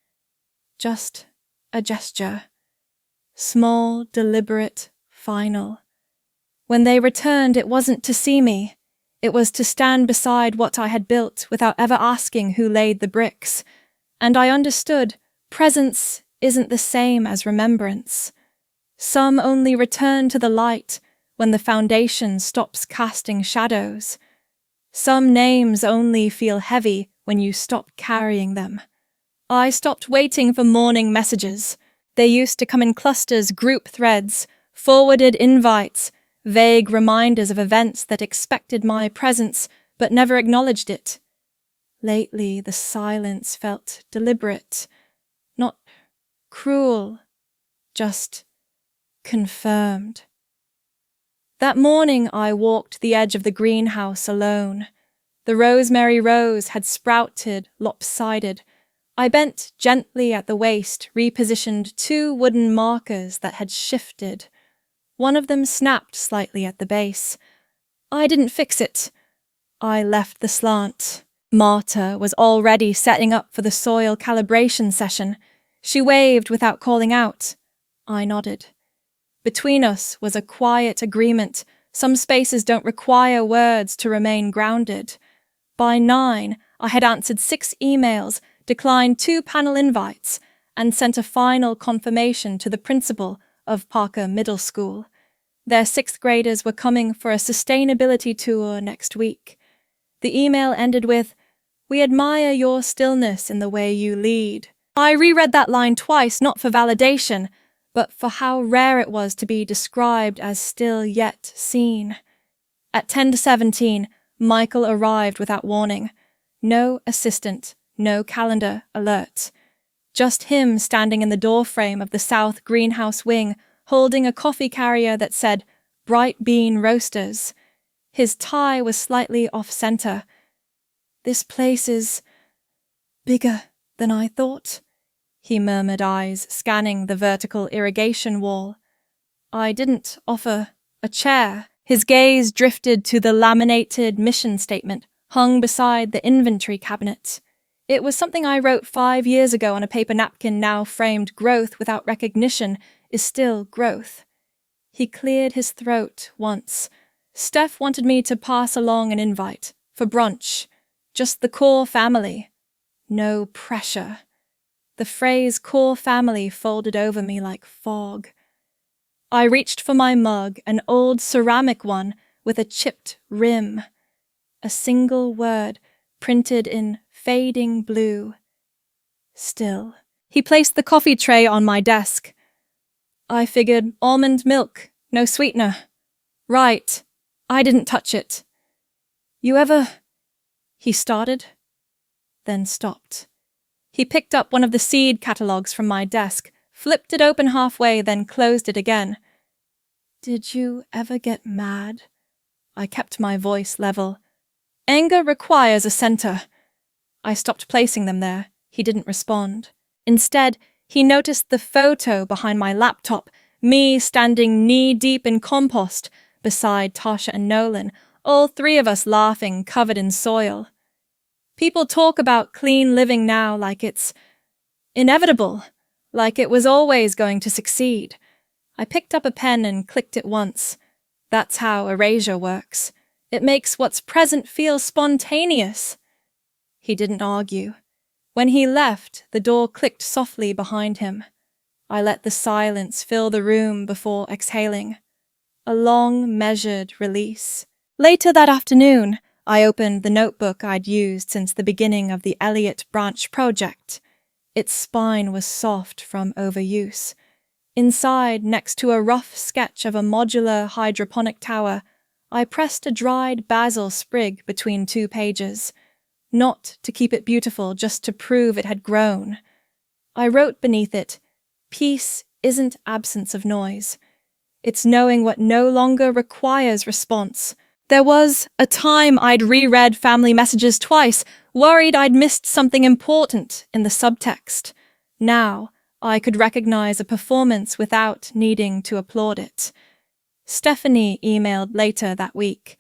just a gesture. Small, deliberate, final. When they returned, it wasn't to see me. It was to stand beside what I had built without ever asking who laid the bricks. And I understood presence isn't the same as remembrance. Some only return to the light when the foundation stops casting shadows. Some names only feel heavy when you stop carrying them. I stopped waiting for morning messages. They used to come in clusters, group threads, forwarded invites, vague reminders of events that expected my presence but never acknowledged it. Lately, the silence felt deliberate, not cruel, just confirmed. That morning I walked the edge of the greenhouse alone. The rosemary rose had sprouted lopsided. I bent gently at the waist, repositioned 2 wooden markers that had shifted. One of them snapped slightly at the base. I didn't fix it. I left the slant. Marta was already setting up for the soil calibration session. She waved without calling out. I nodded. Between us was a quiet agreement. Some spaces don't require words to remain grounded. By 9, I had answered 6 emails, declined 2 panel invites, and sent a final confirmation to the principal of Parker Middle School. Their 6th graders were coming for a sustainability tour next week. The email ended with, "We admire your stillness in the way you lead." I reread that line twice, not for validation, but for how rare it was to be described as still yet seen. At 10 to 17, Michael arrived without warning. No assistant, no calendar alert. Just him standing in the doorframe of the south greenhouse wing, holding a coffee carrier that said, Bright Bean Roasters. His tie was slightly off-center. This place is bigger than I thought, he murmured, eyes scanning the vertical irrigation wall. I didn't offer a chair. His gaze drifted to the laminated mission statement hung beside the inventory cabinet. It was something I wrote 5 years ago on a paper napkin, now framed. Growth without recognition is still growth. He cleared his throat once. Steph wanted me to pass along an invite for brunch. Just the core family. No pressure. The phrase core family folded over me like fog. I reached for my mug, an old ceramic one with a chipped rim. A single word printed in fading blue. Still. He placed the coffee tray on my desk. I figured almond milk, no sweetener. Right. I didn't touch it. You ever... He started, then stopped. He picked up one of the seed catalogues from my desk, flipped it open halfway, then closed it again. Did you ever get mad? I kept my voice level. Anger requires a center. I stopped placing them there. He didn't respond. Instead, he noticed the photo behind my laptop, me standing knee-deep in compost beside Tasha and Nolan, all three of us laughing, covered in soil. People talk about clean living now like it's inevitable, like it was always going to succeed. I picked up a pen and clicked it once. That's how erasure works. It makes what's present feel spontaneous. He didn't argue. When he left, the door clicked softly behind him. I let the silence fill the room before exhaling. A long, measured release. Later that afternoon, I opened the notebook I'd used since the beginning of the Eliot Branch project. Its spine was soft from overuse. Inside, next to a rough sketch of a modular hydroponic tower, I pressed a dried basil sprig between 2 pages. Not to keep it beautiful, just to prove it had grown. I wrote beneath it, Peace isn't absence of noise. It's knowing what no longer requires response. There was a time I'd reread family messages twice, worried I'd missed something important in the subtext. Now, I could recognize a performance without needing to applaud it. Stephanie emailed later that week.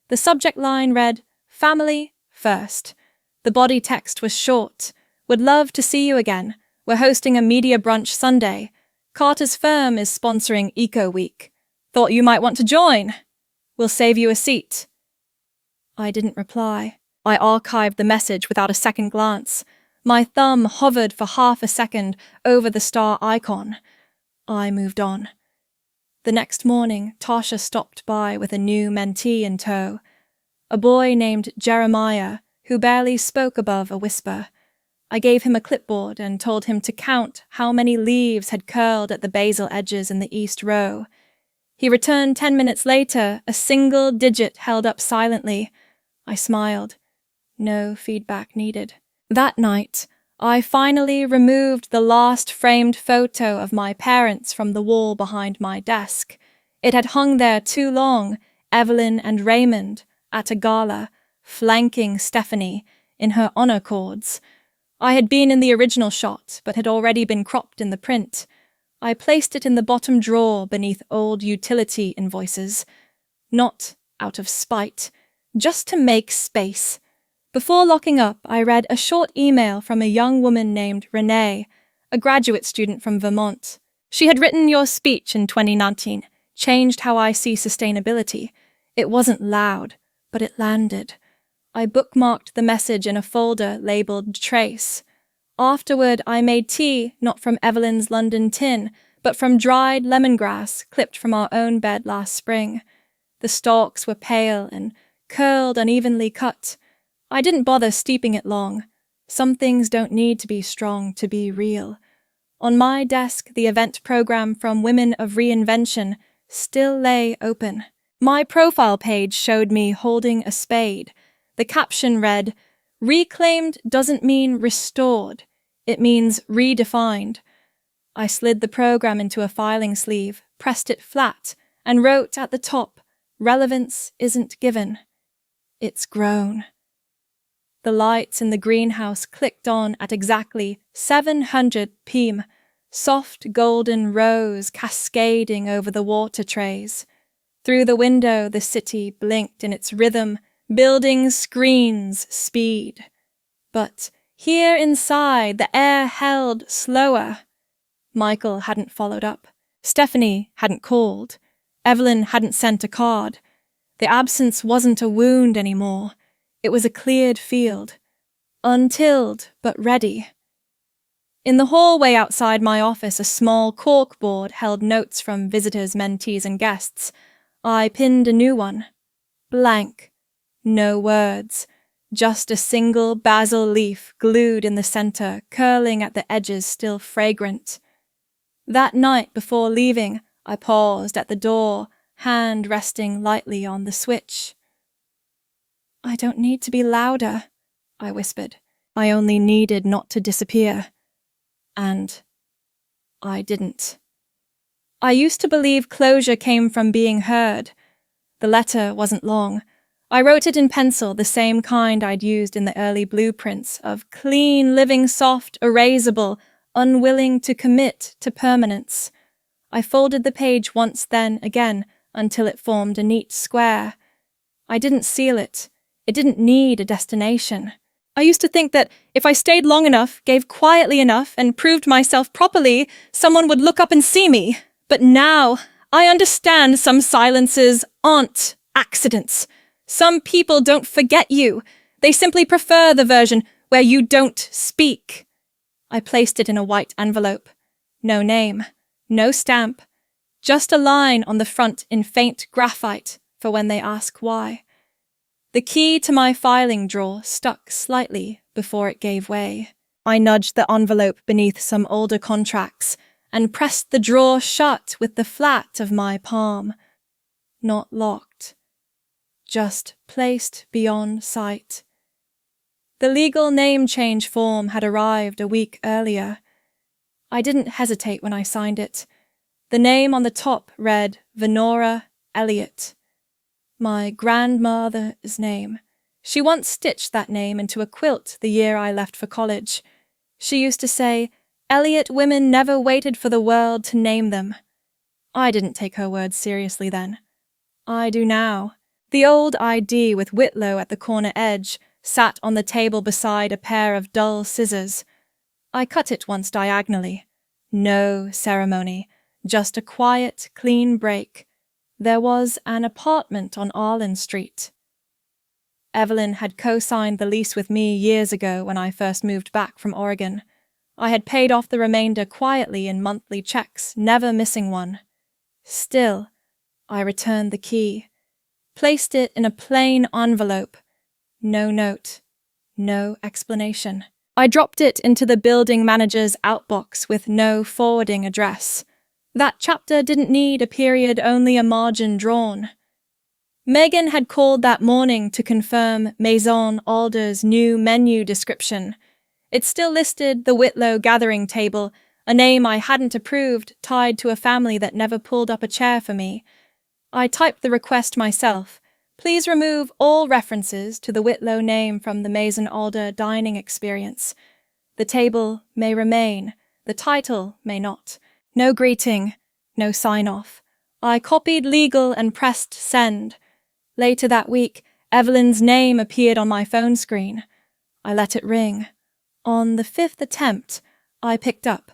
The subject line read, Family first. The body text was short. Would love to see you again. We're hosting a media brunch Sunday. Carter's firm is sponsoring Eco Week. Thought you might want to join. We'll save you a seat. I didn't reply. I archived the message without a second glance. My thumb hovered for half a second over the star icon. I moved on. The next morning, Tasha stopped by with a new mentee in tow. A boy named Jeremiah, who barely spoke above a whisper. I gave him a clipboard and told him to count how many leaves had curled at the basil edges in the east row. He returned 10 minutes later, a single digit held up silently. I smiled. No feedback needed. That night, I finally removed the last framed photo of my parents from the wall behind my desk. It had hung there too long, Evelyn and Raymond, at a gala, flanking Stephanie in her honor cords. I had been in the original shot, but had already been cropped in the print. I placed it in the bottom drawer beneath old utility invoices. Not out of spite, just to make space. Before locking up, I read a short email from a young woman named Renee, a graduate student from Vermont. She had written your speech in 2019, changed how I see sustainability. It wasn't loud, but it landed. I bookmarked the message in a folder labeled Trace. Afterward, I made tea, not from Evelyn's London tin, but from dried lemongrass clipped from our own bed last spring. The stalks were pale and curled unevenly cut. I didn't bother steeping it long. Some things don't need to be strong to be real. On my desk, the event program from Women of Reinvention still lay open. My profile page showed me holding a spade. The caption read, Reclaimed doesn't mean restored. It means redefined. I slid the program into a filing sleeve, pressed it flat, and wrote at the top, "Relevance isn't given. It's grown." The lights in the greenhouse clicked on at exactly 700 pm, soft golden rose cascading over the water trays. Through the window, the city blinked in its rhythm, building screens speed. But here inside, the air held slower. Michael hadn't followed up. Stephanie hadn't called. Evelyn hadn't sent a card. The absence wasn't a wound anymore. It was a cleared field. Untilled, but ready. In the hallway outside my office, a small corkboard held notes from visitors, mentees, and guests. I pinned a new one. Blank. No words. Just a single basil leaf glued in the center, curling at the edges, still fragrant. That night before leaving, I paused at the door, hand resting lightly on the switch. "I don't need to be louder," I whispered. I only needed not to disappear. And I didn't. I used to believe closure came from being heard. The letter wasn't long. I wrote it in pencil, the same kind I'd used in the early blueprints of clean, living soft, erasable, unwilling to commit to permanence. I folded the page once, then again, until it formed a neat square. I didn't seal it. It didn't need a destination. I used to think that if I stayed long enough, gave quietly enough, and proved myself properly, someone would look up and see me. But now, I understand some silences aren't accidents. Some people don't forget you. They simply prefer the version where you don't speak. I placed it in a white envelope. No name, no stamp, just a line on the front in faint graphite for when they ask why. The key to my filing drawer stuck slightly before it gave way. I nudged the envelope beneath some older contracts and pressed the drawer shut with the flat of my palm. Not locked. Just placed beyond sight. The legal name change form had arrived a week earlier. I didn't hesitate when I signed it. The name on the top read Venora Eliot. My grandmother's name. She once stitched that name into a quilt the year I left for college. She used to say, "Eliot women never waited for the world to name them." I didn't take her words seriously then. I do now. The old ID with Whitlow at the corner edge sat on the table beside a pair of dull scissors. I cut it once diagonally. No ceremony, just a quiet, clean break. There was an apartment on Arlen Street. Evelyn had co-signed the lease with me years ago when I first moved back from Oregon. I had paid off the remainder quietly in monthly checks, never missing one. Still, I returned the key, placed it in a plain envelope. No note, no explanation. I dropped it into the building manager's outbox with no forwarding address. That chapter didn't need a period, only a margin drawn. Megan had called that morning to confirm Maison Alder's new menu description. It still listed the Whitlow gathering table, a name I hadn't approved, tied to a family that never pulled up a chair for me. I typed the request myself. Please remove all references to the Whitlow name from the Maison Alder dining experience. The table may remain, the title may not. No greeting, no sign-off. I copied legal and pressed send. Later that week, Evelyn's name appeared on my phone screen. I let it ring. On the 5th attempt, I picked up.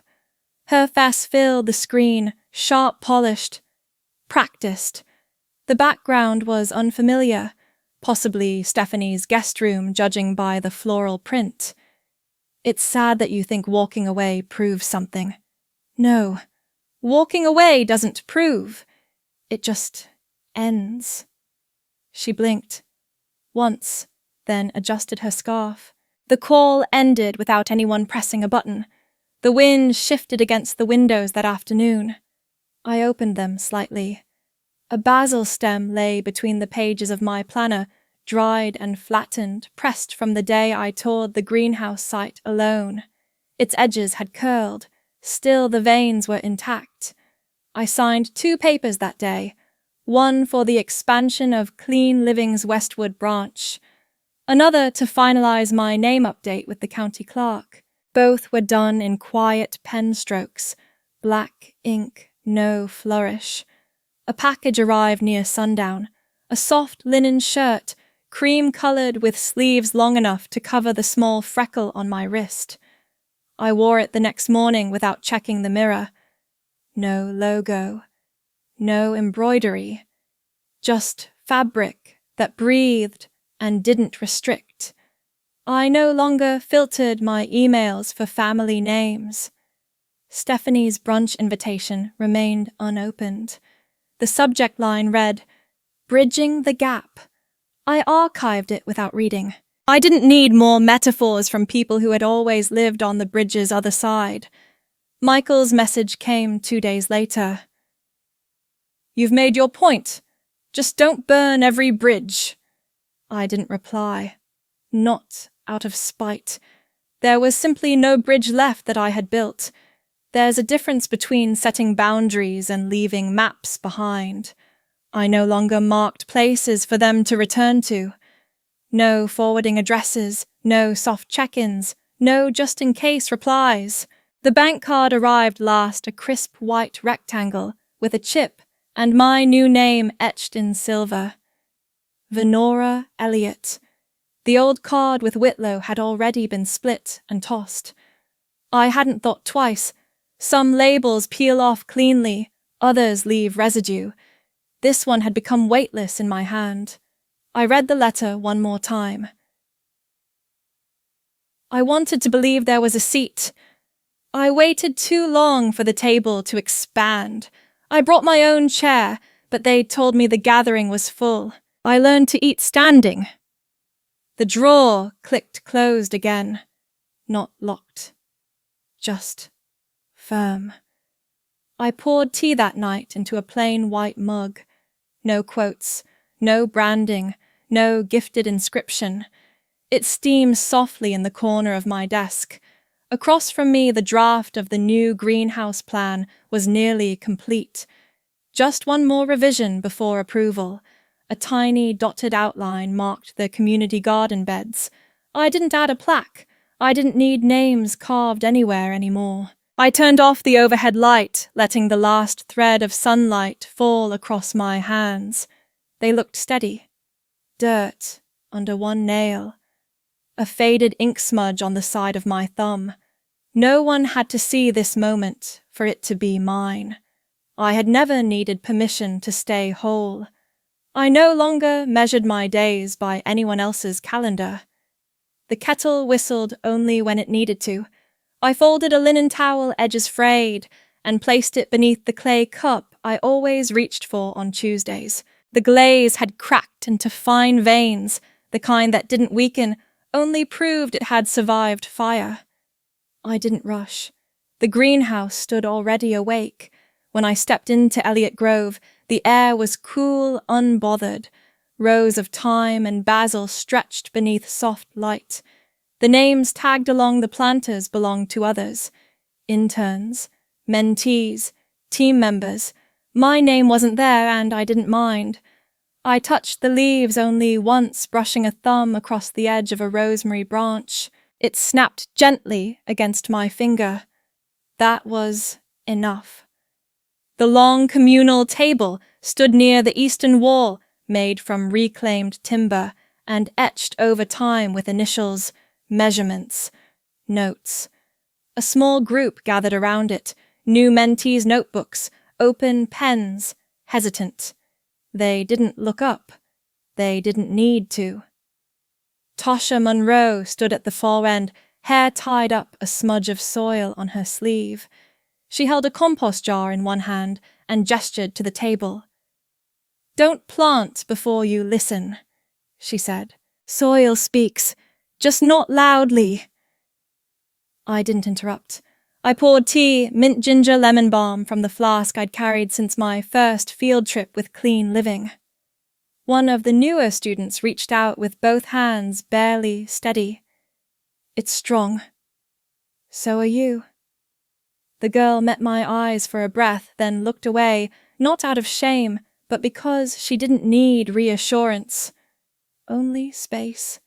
Her face filled the screen, sharp polished, practiced. The background was unfamiliar, possibly Stephanie's guest room, judging by the floral print. It's sad that you think walking away proves something. No, walking away doesn't prove. It just ends. She blinked. Once, then adjusted her scarf. The call ended without anyone pressing a button. The wind shifted against the windows that afternoon. I opened them slightly. A basil stem lay between the pages of my planner, dried and flattened, pressed from the day I toured the greenhouse site alone. Its edges had curled, still the veins were intact. I signed 2 papers that day, one for the expansion of Clean Living's Westwood branch, another to finalize my name update with the county clerk. Both were done in quiet pen strokes, black ink, no flourish. A package arrived near sundown, a soft linen shirt, cream-colored with sleeves long enough to cover the small freckle on my wrist. I wore it the next morning without checking the mirror. No logo, no embroidery, just fabric that breathed and didn't restrict. I no longer filtered my emails for family names. Stephanie's brunch invitation remained unopened. The subject line read, "Bridging the Gap." I archived it without reading. I didn't need more metaphors from people who had always lived on the bridge's other side. Michael's message came 2 days later. "You've made your point. Just don't burn every bridge." I didn't reply. Not out of spite. There was simply no bridge left that I had built. There's a difference between setting boundaries and leaving maps behind. I no longer marked places for them to return to. No forwarding addresses, no soft check-ins, no just-in-case replies. The bank card arrived last, a crisp white rectangle with a chip and my new name etched in silver. Venora Eliot. The old card with Whitlow had already been split and tossed. I hadn't thought twice. Some labels peel off cleanly, others leave residue. This one had become weightless in my hand. I read the letter one more time. I wanted to believe there was a seat. I waited too long for the table to expand. I brought my own chair, but they told me the gathering was full. I learned to eat standing. The drawer clicked closed again. Not locked. Just firm. I poured tea that night into a plain white mug. No quotes, no branding, no gifted inscription. It steamed softly in the corner of my desk. Across from me, the draft of the new greenhouse plan was nearly complete. Just one more revision before approval. A tiny dotted outline marked the community garden beds. I didn't add a plaque. I didn't need names carved anywhere anymore. I turned off the overhead light, letting the last thread of sunlight fall across my hands. They looked steady. Dirt under one nail. A faded ink smudge on the side of my thumb. No one had to see this moment for it to be mine. I had never needed permission to stay whole. I no longer measured my days by anyone else's calendar. The kettle whistled only when it needed to. I folded a linen towel edges frayed and placed it beneath the clay cup I always reached for on Tuesdays. The glaze had cracked into fine veins, the kind that didn't weaken, only proved it had survived fire. I didn't rush. The greenhouse stood already awake. When I stepped into Eliot Grove, the air was cool, unbothered. Rows of thyme and basil stretched beneath soft light. The names tagged along the planters belonged to others. Interns, mentees, team members. My name wasn't there, and I didn't mind. I touched the leaves only once, brushing a thumb across the edge of a rosemary branch. It snapped gently against my finger. That was enough. The long communal table stood near the eastern wall, made from reclaimed timber and etched over time with initials, measurements, notes. A small group gathered around it, new mentees' notebooks, open pens, hesitant. They didn't look up. They didn't need to. Tasha Munro stood at the far end, hair tied up, a smudge of soil on her sleeve. She held a compost jar in one hand and gestured to the table. "Don't plant before you listen," she said. "Soil speaks, just not loudly." I didn't interrupt. I poured tea, mint ginger lemon balm from the flask I'd carried since my first field trip with Clean Living. One of the newer students reached out with both hands barely steady. "It's strong." So are you. The girl met my eyes for a breath, then looked away, not out of shame, but because she didn't need reassurance. Only space.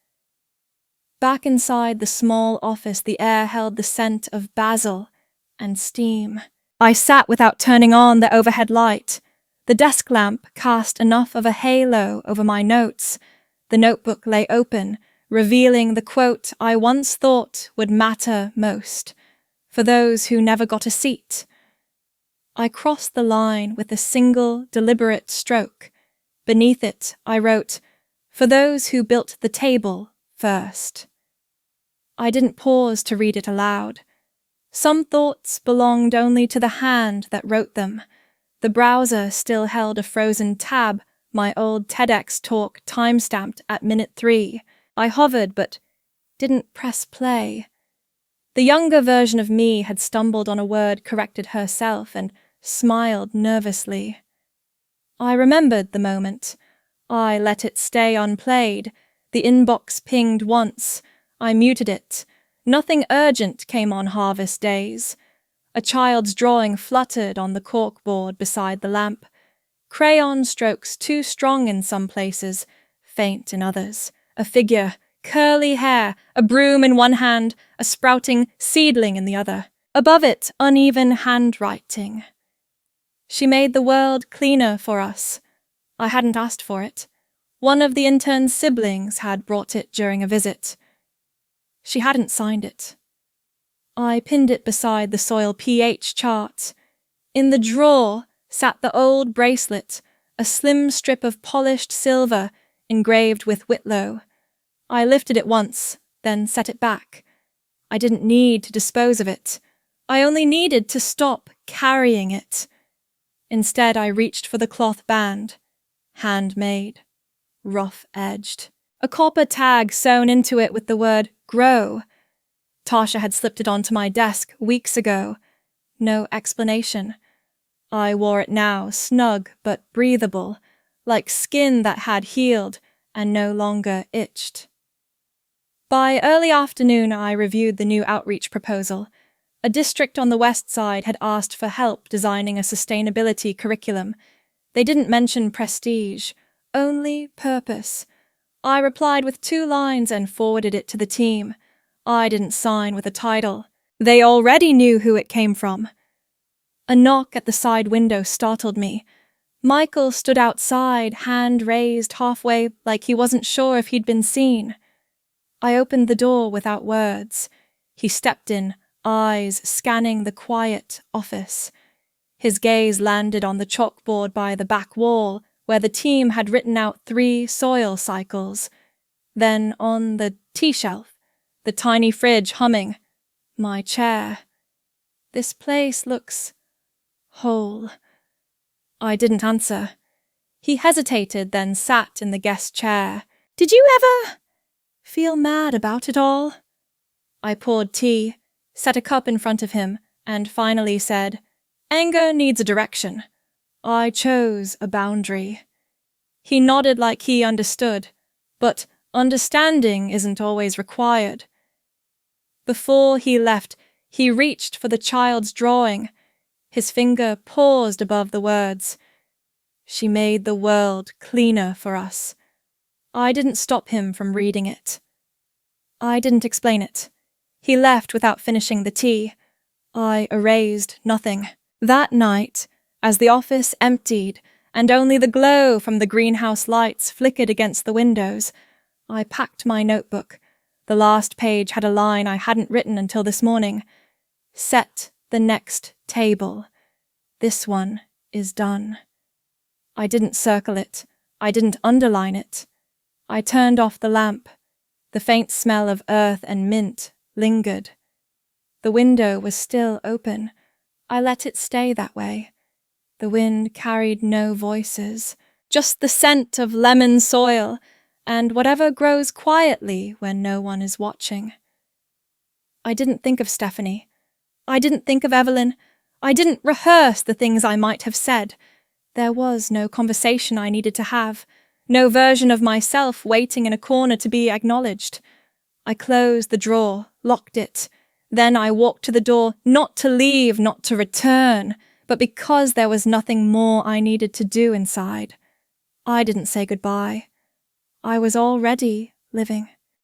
Back inside the small office, the air held the scent of basil and steam. I sat without turning on the overhead light. The desk lamp cast enough of a halo over my notes. The notebook lay open, revealing the quote I once thought would matter most, for those who never got a seat. I crossed the line with a single, deliberate stroke. Beneath it, I wrote, "For those who built the table first." I didn't pause to read it aloud. Some thoughts belonged only to the hand that wrote them. The browser still held a frozen tab, my old TEDx talk time-stamped at minute 3. I hovered but didn't press play. The younger version of me had stumbled on a word corrected herself and smiled nervously. I remembered the moment. I let it stay unplayed. The inbox pinged once. I muted it. Nothing urgent came on harvest days. A child's drawing fluttered on the corkboard beside the lamp. Crayon strokes too strong in some places, faint in others. A figure, curly hair, a broom in one hand, a sprouting seedling in the other. Above it, uneven handwriting. She made the world cleaner for us. I hadn't asked for it. One of the intern's siblings had brought it during a visit. She hadn't signed it. I pinned it beside the soil pH chart. In the drawer sat the old bracelet, a slim strip of polished silver engraved with Whitlow. I lifted it once, then set it back. I didn't need to dispose of it. I only needed to stop carrying it. Instead, I reached for the cloth band. Handmade. Rough-edged. A copper tag sewn into it with the word grow. Tasha had slipped it onto my desk weeks ago. No explanation. I wore it now, snug but breathable, like skin that had healed and no longer itched. By early afternoon, I reviewed the new outreach proposal. A district on the west side had asked for help designing a sustainability curriculum. They didn't mention prestige, only purpose. I replied with 2 lines and forwarded it to the team. I didn't sign with a title. They already knew who it came from. A knock at the side window startled me. Michael stood outside, hand raised halfway, like he wasn't sure if he'd been seen. I opened the door without words. He stepped in, eyes scanning the quiet office. His gaze landed on the chalkboard by the back wall, where the team had written out 3 soil cycles. Then on the tea shelf, the tiny fridge humming. My chair. This place looks whole. I didn't answer. He hesitated, then sat in the guest chair. Did you ever feel mad about it all? I poured tea, set a cup in front of him, and finally said, "Anger needs a direction. I chose a boundary." He nodded like he understood, but understanding isn't always required. Before he left, he reached for the child's drawing. His finger paused above the words. She made the world cleaner for us. I didn't stop him from reading it. I didn't explain it. He left without finishing the tea. I erased nothing. That night, as the office emptied and only the glow from the greenhouse lights flickered against the windows, I packed my notebook. The last page had a line I hadn't written until this morning. Set the next table. This one is done. I didn't circle it. I didn't underline it. I turned off the lamp. The faint smell of earth and mint lingered. The window was still open. I let it stay that way. The wind carried no voices, just the scent of lemon soil and whatever grows quietly when no one is watching. I didn't think of Stephanie. I didn't think of Evelyn. I didn't rehearse the things I might have said. There was no conversation I needed to have, no version of myself waiting in a corner to be acknowledged. I closed the drawer, locked it, Then I walked to the door, not to leave, not to return, but because there was nothing more I needed to do inside. I didn't say goodbye. I was already living.